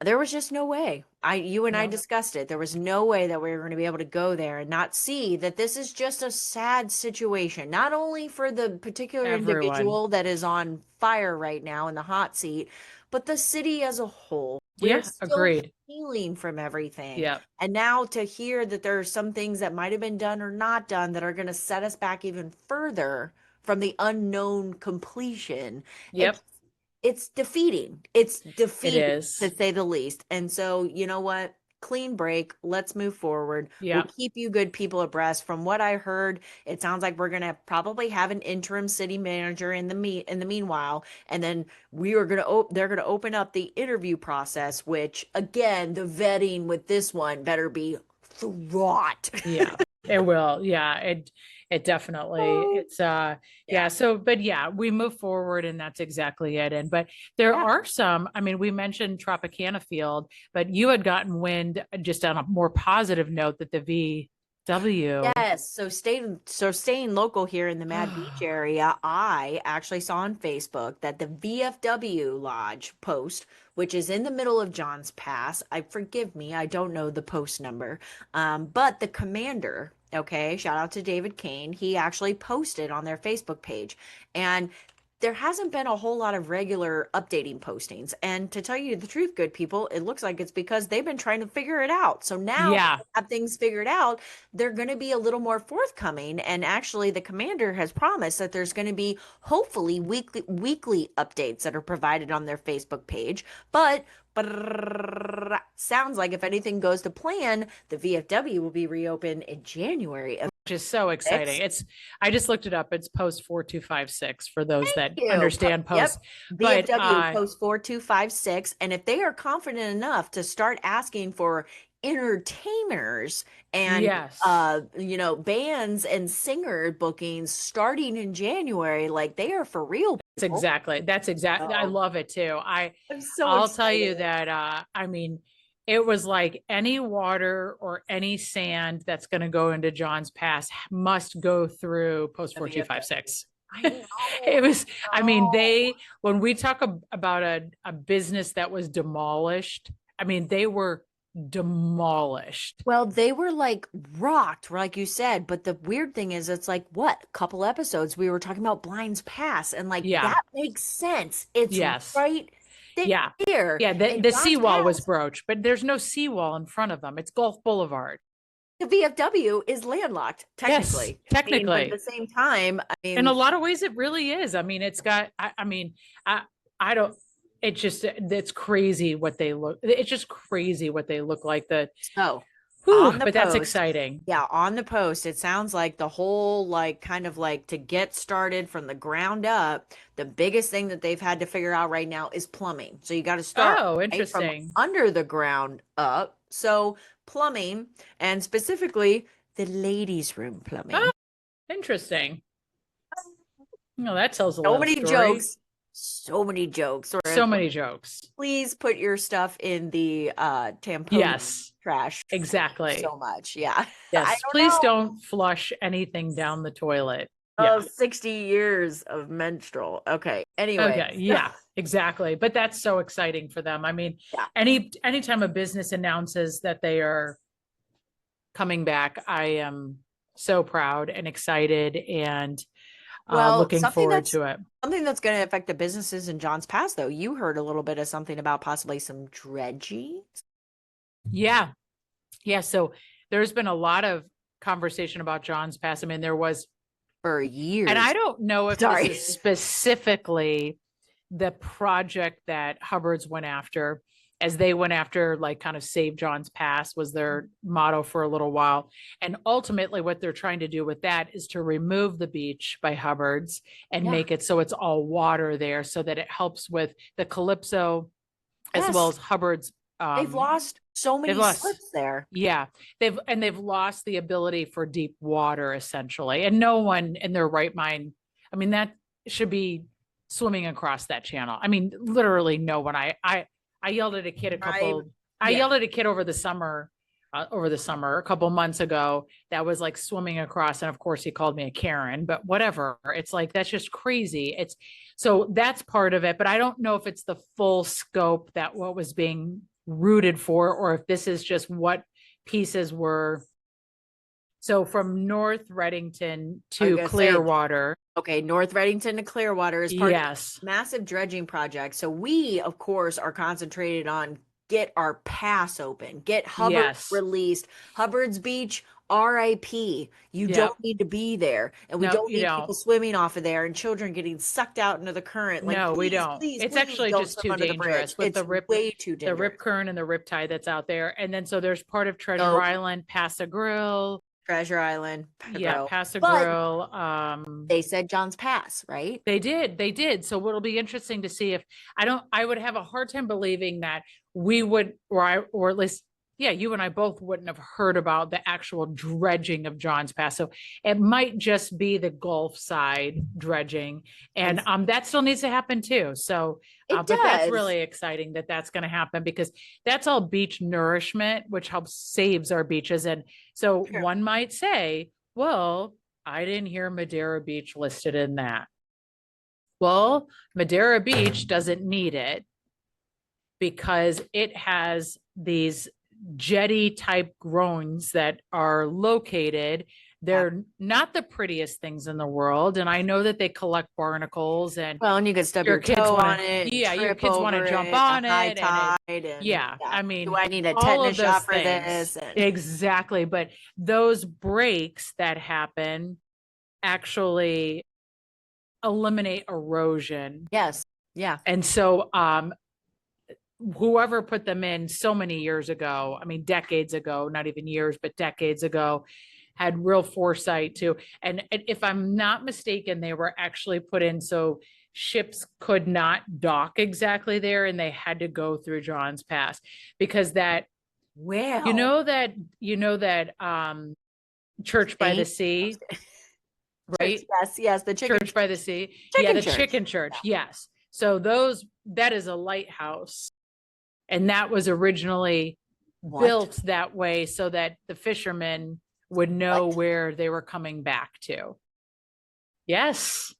there was just no way. You and I No. discussed it. There was no way that we were going to be able to go there and not see that this is just a sad situation, not only for the particular Everyone. individual that is on fire right now in the hot seat, but the city as a whole. We're Yeah. still Agreed. healing from everything. Yeah. And now to hear that there are some things that might have been done or not done that are going to set us back even further from the unknown completion, it Yep. it's defeating. It's It defeating to is. say the least. And so, you know what? Clean break. Let's move forward. We'll Yeah. keep you good people abreast. From what I heard, it sounds like we're gonna probably have an interim city manager in the meanwhile, and then we are gonna they're gonna open up the interview process. Which again, the vetting with this one better be fraught. Yeah. It will. Yeah. It definitely, it's Yeah, yeah. So but yeah, we move forward, and that's exactly it. And but there yeah. are some, I mean, we mentioned Tropicana Field, but you had gotten wind, just on a more positive note, that the VW Yes, so staying local here in the Mad Beach area, I actually saw on Facebook that the VFW Lodge post, which is in the middle of John's Pass, I forgive me, I don't know the post number, but the commander Okay. Shout out to David Kane. He actually posted on their Facebook page. And there hasn't been a whole lot of regular updating postings. And to tell you the truth, good people, it looks like it's because they've been trying to figure it out. So now Yeah, they have things figured out, they're going to be a little more forthcoming. And actually, the commander has promised that there's going to be hopefully weekly updates that are provided on their Facebook page. But sounds like if anything goes to plan, the VFW will be reopened in January of which is so exciting. 6. I just looked it up. It's post 4256 for those that You. understand posts. Yep. But VFW post 4256. And if they are confident enough to start asking for entertainers and yes, bands and singer bookings starting in January, like they are for real people. that's exactly, I So love it too. I'm so I'll tell you excited. that I mean, it was like any water or any sand that's going to go into John's Pass must go through post The VFW. 4256. I know. It was, I mean, I when we talk about a business that was demolished, I mean, they were demolished. Well, they were like rocked, like you said. But the weird thing is, it's like what a couple episodes we were talking about Blinds Pass, and like Yeah. that makes sense. It's Yes. right Yeah. there. Yeah. And The John's seawall was Pass, broached, but there's no seawall in front of them. It's Gulf Boulevard. the VFW is landlocked, Yes, technically. I mean, but at the technically. same time, I In a mean, lot of ways, it really is. I mean, it's got, I mean, I don't, it's crazy what they look, it's just crazy what they look like. so Whew, on the but that's post, exciting. yeah, on the post, it sounds like the whole, like, kind of like to get started from the ground up, the biggest thing that they've had to figure out right now is plumbing. So you got to start Oh, right from interesting. under the ground up. So plumbing, and specifically the ladies' room Oh, plumbing. interesting. No, that tells a So lot of many story. jokes, so many jokes. Or So many jokes. please put your stuff in the tampon Yes, trash. Thank you exactly. so much. Yeah. I Yes, don't please know. don't flush anything down the toilet. Oh, Yeah. 60 years of menstrual. Okay. Anyway. Okay. Yeah, exactly. But that's so exciting for them. I mean, Yeah. anytime a business announces that they are coming back, I am so proud and excited and Well, looking forward to it. something that's going to affect the businesses in John's Pass, though. You heard a little bit of something about possibly some dredging Yeah. Yeah. So there's been a lot of conversation about John's Pass. I mean, there was, for and I years. don't know if this Sorry. is specifically the project that Hubbard's went after, as they went after, like, kind of Save John's Pass was their motto for a little while. And ultimately, what they're trying to do with that is to remove the beach by Hubbard's and Yeah. make it so it's all water there so that it helps with the Calypso as well Yes. as Hubbard's. They've lost so They've many lost. slips there. Yeah, they've lost the ability for deep water essentially, and no one in their right mind, I mean, that should be swimming across that channel. I mean, literally no one. I yelled at a kid I Yeah. yelled at a kid over the summer, a couple months ago, that was like swimming across, and of course he called me a Karen, but whatever. It's like that's just crazy. It's so that's part of it, but I don't know if it's the full scope that what was being rooted for, or if this is just what pieces were. So from North Reddington I was to gonna say, Clearwater. okay, North Reddington to Clearwater is part of Yes. a massive dredging project. So we, of course, are concentrated on get our pass open, get Hubbard Yes. released. Hubbard's Beach, RIP. You Yep. don't need to be there. And we No, don't you need don't. people swimming off of there and children getting sucked out into the current. Like, No, we please, don't. please, It's please actually don't just swim too under the bridge. dangerous with It's way too the dangerous. rip current and the rip tide that's out there. And then so there's part of Treasure Nope. Island, Pass a Grill. Treasure Island. Yeah, Pass a But Grill. they said John's Pass, right? They did. So it'll be interesting to see if I would have a hard time believing that we would, or at least, yeah, you and I both wouldn't have heard about the actual dredging of John's Pass. So it might just be the Gulf side dredging, and that still needs to happen too. So, It but that's does. really exciting that that's going to happen, because that's all beach nourishment, which helps saves our beaches. And so True. one might say, well, I didn't hear Madeira Beach listed in that. Well, Madeira Beach doesn't need it because it has these jetty type groins that are located. They're not the prettiest things in the world. And I know that they collect barnacles and you could stub your your kids toe want on to, it and yeah, your trip kids want to over jump it, on a high it. And tide, and yeah, I mean, do I need a all tetanus of those shot for things. this? And Exactly. But those breaks that happen actually eliminate erosion. yes, yeah. And so, whoever put them in so many years ago, I mean, decades ago, not even years, but decades ago, had real foresight too. And if I'm not mistaken, they were actually put in so ships could not dock exactly there and they had to go through John's Pass because that, Well, church by the Saint- sea, right? Yes, the chicken Church by the sea. chicken The church. chicken church. Yes. So that is a lighthouse. And that was originally built that way so that the fishermen would know where they were coming back to. Yes.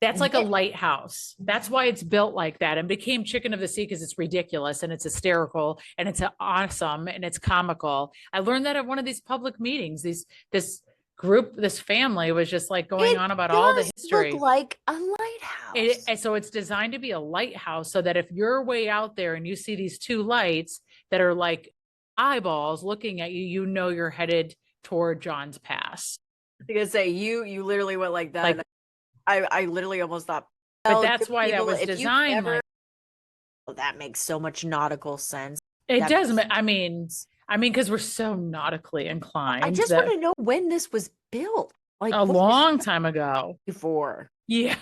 That's like a lighthouse. That's why it's built like that and became Chicken of the Sea because it's ridiculous and it's hysterical and it's awesome and it's comical. I learned that at one of these public meetings. This group, this family was just like going on about all the history. Look like a lighthouse. So it's designed to be a lighthouse so that if you're way out there and you see these two lights that are like eyeballs looking at you, you know you're headed toward John's Pass. I was gonna say you literally went like that. Like, I literally almost thought. But that's why that was designed. That makes so much nautical sense. It does. I mean, because we're so nautically inclined. I just want to know when this was built. Like a long time ago. Before. Yeah.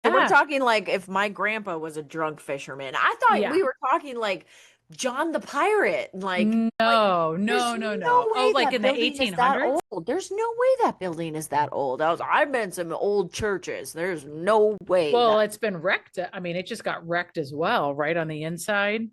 So we're talking like if my grandpa was a drunk fisherman. I thought we were talking like John the Pirate. Like no. Oh, like in the 1800s? There's no way that building is that old. I've been to some old churches. There's no way. Well, it's been wrecked. I mean, it just got wrecked as well, right on the inside.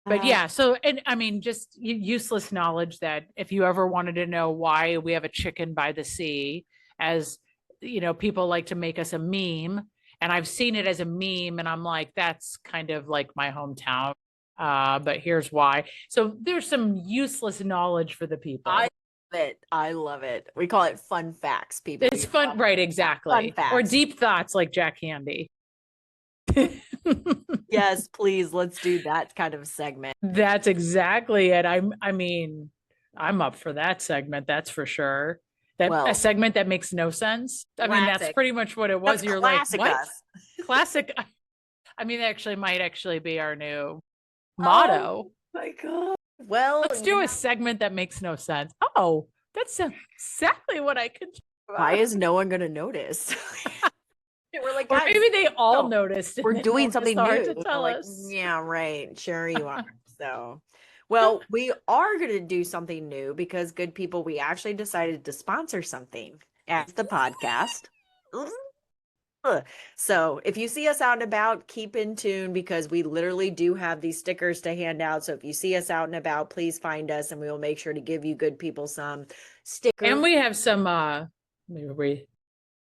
But yeah, so, and I mean, just useless knowledge that if you ever wanted to know why we have a chicken by the sea, as you know, people like to make us a meme, and I've seen it as a meme, and I'm like, that's kind of like my hometown. But here's why. So there's some useless knowledge for the people. I love it. We call it fun facts, people. It's fun, right? Exactly. Fun facts. Or deep thoughts like Jack Handy. Yes, please. Let's do that kind of segment. That's exactly it. I mean, I'm up for that segment. That's for sure. A segment that makes no sense. I mean, that's pretty much what it was. You're like, what? Classic. I mean, that might actually be our new motto. Oh my God. Well, let's do a segment that makes no sense. Oh, that's exactly what I could do. Why is no one going to notice? We're like, or maybe they all noticed. We're doing something new. To tell us. Yeah, right. Sure you are. So, well, we are going to do something new because good people, we actually decided to sponsor something as the podcast. So if you see us out and about, keep in tune because we literally do have these stickers to hand out. So if you see us out and about, please find us and we will make sure to give you good people some stickers. And we have some,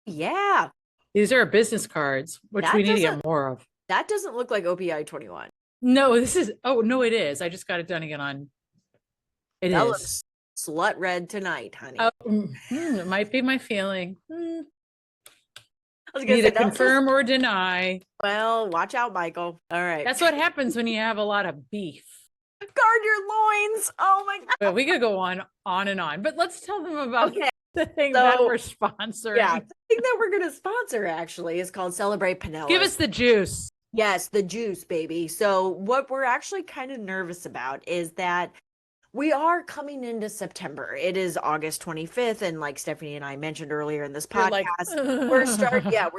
yeah. These are business cards, which we need to get more of. That doesn't look like OPI 21. No, it is. I just got it done again on. It is. Looks slut red tonight, honey. Oh, it might be my feeling. I was gonna say, confirm or deny. Well, watch out, Michael. All right. That's what happens when you have a lot of beef. Guard your loins. Oh my God. Well, we could go on and on, but let's tell them about the thing that we're sponsoring. Yeah, the thing that we're going to sponsor actually is called Celebrate Pinellas. Give us the juice. Yes, the juice, baby. So what we're actually kind of nervous about is that we are coming into September. It is August 25th. And like Stephanie and I mentioned earlier in this podcast, we're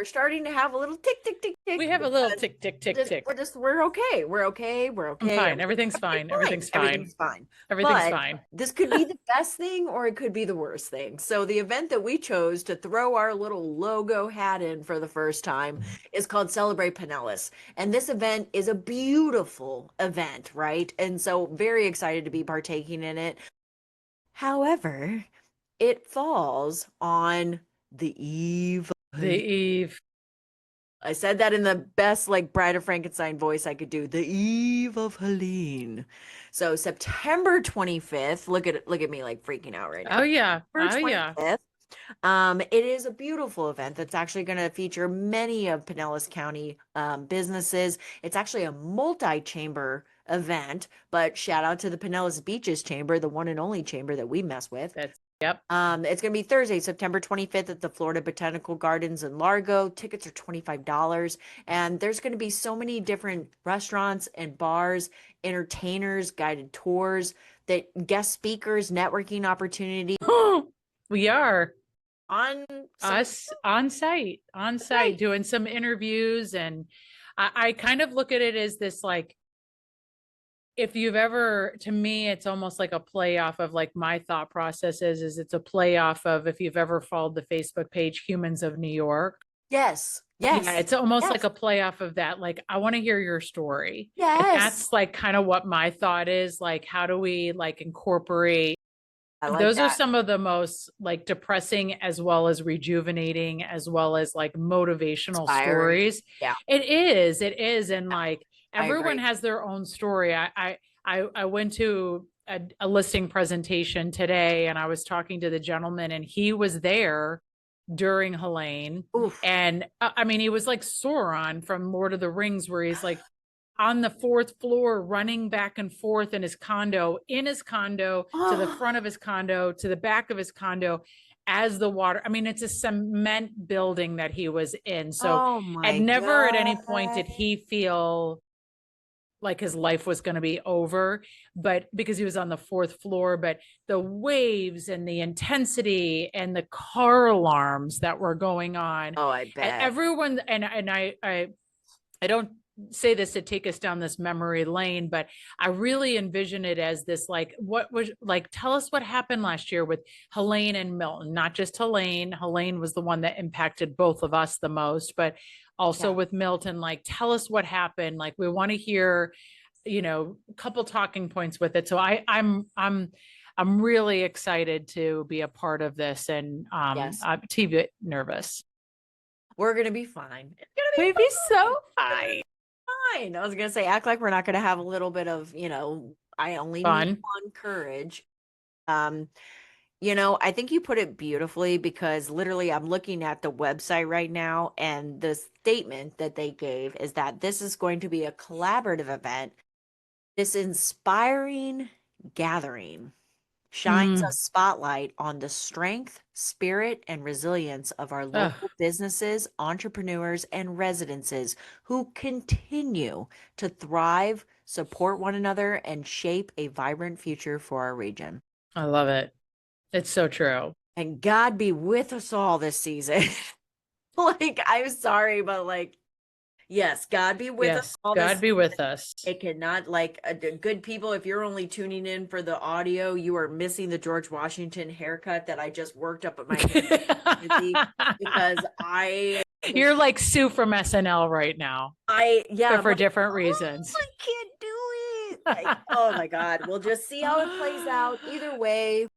starting to have a little tick, tick, tick, tick. We have a little tick, tick, tick, tick. We're okay. We're okay. I'm fine. Everything's fine. Everything's fine. This could be the best thing or it could be the worst thing. So the event that we chose to throw our little logo hat in for the first time is called Celebrate Pinellas. And this event is a beautiful event, right? And so very excited to be partaking in it. However, it falls on the eve I said that in the best like Bride of Frankenstein voice I could do. The Eve of Helene. So September 25th. Look at me like freaking out right now. Oh yeah. September Oh yeah. 25th. It is a beautiful event that's actually going to feature many of Pinellas County businesses. It's actually a multi-chamber event, but shout out to the Pinellas Beaches Chamber, the one and only chamber that we mess with. Yep. It's going to be Thursday, September 25th at the Florida Botanical Gardens in Largo. Tickets are $25. And there's going to be so many different restaurants and bars, entertainers, guided tours, that guest speakers, networking opportunities We are on us on site doing some interviews. And I kind of look at it as this, like, if you've ever, to me, it's almost like a play off of like my thought process is it's a play off of, if you've ever followed the Facebook page Humans of New York. Yes. Yeah, it's almost like a play off of that. Like, I want to hear your story. Yes. And that's like kind of what my thought is. Like, how do we like incorporate? Those are some of the most like depressing as well as rejuvenating as well as like motivational stories. Yeah. It is. And like everyone has their own story. I went to a listing presentation today and I was talking to the gentleman and he was there during Helene. Oof. And I mean, he was like Sauron from Lord of the Rings, where he's like on the fourth floor, running back and forth in his condo to the front of his condo, to the back of his condo as the water. I mean, it's a cement building that he was in. So never at any point did he feel like his life was going to be over, but because he was on the fourth floor, but the waves and the intensity and the car alarms that were going on. Oh, I bet. And everyone, and I don't say this to take us down this memory lane, but I really envision it as this, like, what was like, tell us what happened last year with Helene and Milton, not just Helene. Helene was the one that impacted both of us the most, but also with Milton, like, tell us what happened. Like, we want to hear, you know, a couple talking points with it. So I'm really excited to be a part of this, and I'm a bit nervous. We're going to be fine. It's going to be so fine. Fine. I was going to say, act like we're not going to have a little bit of, you know, I only need one courage. You know, I think you put it beautifully, because literally I'm looking at the website right now, and the statement that they gave is that this is going to be a collaborative event. This inspiring gathering shines a spotlight on the strength, spirit, and resilience of our local businesses, entrepreneurs, and residences who continue to thrive, support one another, and shape a vibrant future for our region. I love it. It's so true. And God be with us all this season. Like, I'm sorry, but like, yes, God be with us all. God be with us. It cannot, like, good people, if you're only tuning in for the audio, you are missing the George Washington haircut that I just worked up at my because you're like Sue from SNL right now. But for different reasons. I can't do it. Like, oh my God. We'll just see how it plays out. Either way.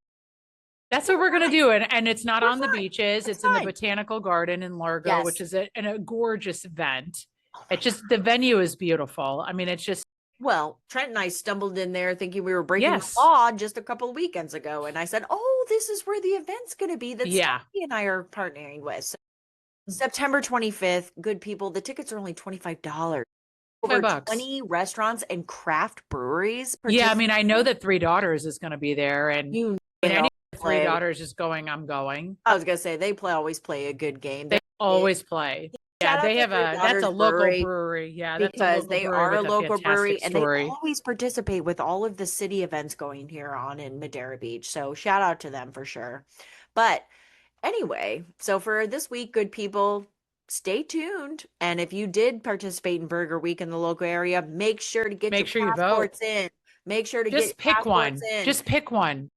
That's what we're going to do. And it's not on the beaches. It's in the Botanical Garden in Largo, which is a gorgeous event. It's just, the venue is beautiful. I mean, it's just. Well, Trent and I stumbled in there thinking we were breaking the law just a couple of weekends ago. And I said, oh, this is where the event's going to be that Stephanie and I are partnering with. So, September 25th, good people. The tickets are only $25. Over 20 restaurants and craft breweries. Yeah, I mean, I know that Three Daughters is going to be there. And Three Daughters is going, I'm going. I was going to say, they always play a good game. They always play. Yeah, they have that's a local brewery. Yeah, because they are a local brewery, and they always participate with all of the city events going here on in Madera Beach. So shout out to them for sure. But anyway, so for this week, good people, stay tuned. And if you did participate in Burger Week in the local area, make sure to get your passports in. Make sure to just pick one. Just pick one.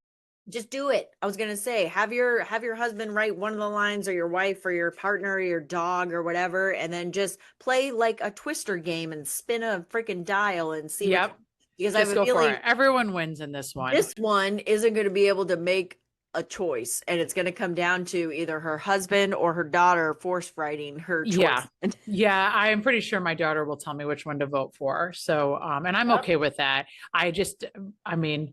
Just do it. I was going to say, have your husband write one of the lines, or your wife or your partner or your dog or whatever, and then just play like a Twister game and spin a freaking dial and see. Yep. Because I have a feeling everyone wins in this one. This one isn't going to be able to make a choice, and it's going to come down to either her husband or her daughter force writing her choice. Yeah, I am pretty sure my daughter will tell me which one to vote for. So, and I'm okay with that. I mean,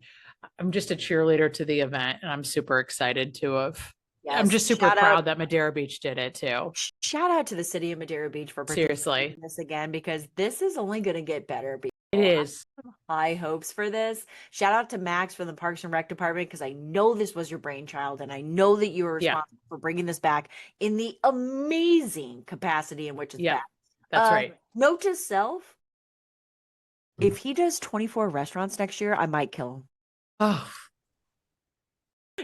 I'm just a cheerleader to the event, and I'm super excited to have. Yes. I'm just super proud that Madeira Beach did it too. Shout out to the city of Madeira Beach for participating in this again, because this is only going to get better. It is. High hopes for this. Shout out to Max from the Parks and Rec department, because I know this was your brainchild, and I know that you were responsible for bringing this back in the amazing capacity in which it's back. That's right. Note to self: if he does 24 restaurants next year, I might kill him. Oh,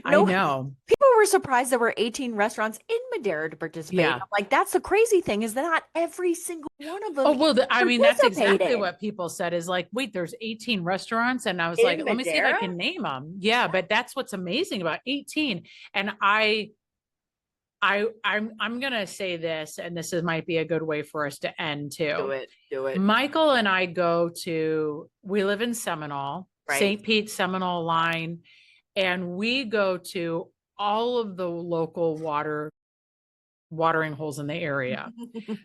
no, I know. People were surprised there were 18 restaurants in Madeira to participate. Yeah. I'm like, that's the crazy thing, is that not every single one of them. Oh, well, I mean, that's exactly what people said, is like, wait, there's 18 restaurants. And I was like, let me see if I can name them. Yeah, but that's what's amazing about 18. And I'm going to say this, and this might be a good way for us to end too. Do it. Michael and I we live in Seminole, right. St. Pete, Seminole line. And we go to all of the local watering holes in the area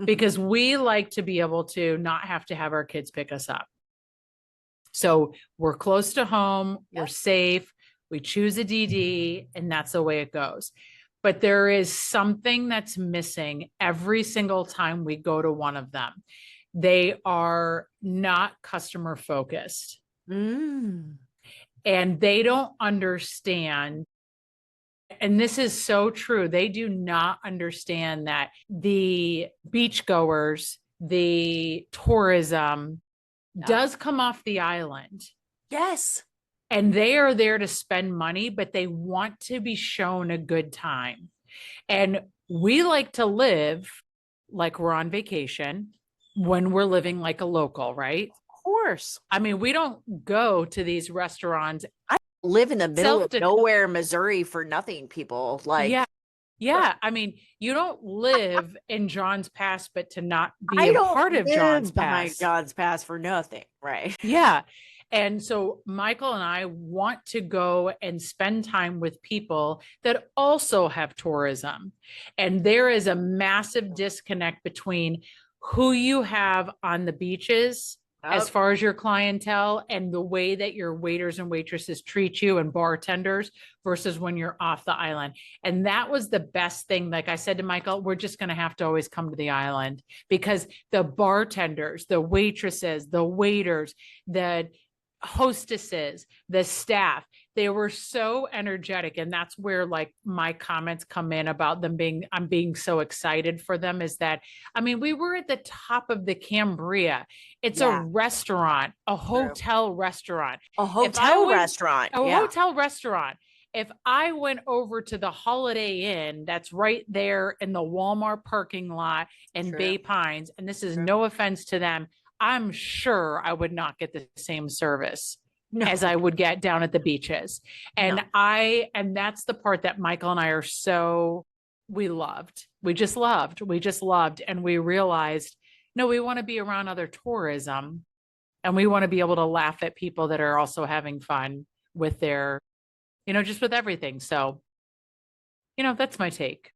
because we like to be able to not have to have our kids pick us up. So we're close to home, we're safe, we choose a DD, and that's the way it goes. But there is something that's missing every single time we go to one of them. They are not customer focused. And they don't understand, and this is so true, they do not understand that the beachgoers, the tourism does come off the island. Yes. And they are there to spend money, but they want to be shown a good time. And we like to live like we're on vacation when we're living like a local, right? Course. I mean, we don't go to these restaurants. I live in the middle of nowhere, Missouri, for nothing, people. Like, yeah. I mean, you don't live in John's Pass, but to not be a part of John's Pass. John's Pass for nothing, right? Yeah. And so Michael and I want to go and spend time with people that also have tourism. And there is a massive disconnect between who you have on the beaches as far as your clientele and the way that your waiters and waitresses treat you and bartenders versus when you're off the island. And that was the best thing. Like I said to Michael, we're just going to have to always come to the island, because the bartenders, the waitresses, the waiters, the hostesses, the staff, they were so energetic. And that's where like my comments come in about them I'm being so excited for them, is that, I mean, we were at the top of the Cambria. It's a restaurant, a hotel restaurant, a hotel restaurant. If I went over to the Holiday Inn, that's right there in the Walmart parking lot in Bay Pines, and this is no offense to them, I'm sure I would not get the same service as I would get down at the beaches. And and that's the part that Michael and I we just loved. And we realized, no, we want to be around other tourism, and we want to be able to laugh at people that are also having fun with their, just with everything. So, that's my take.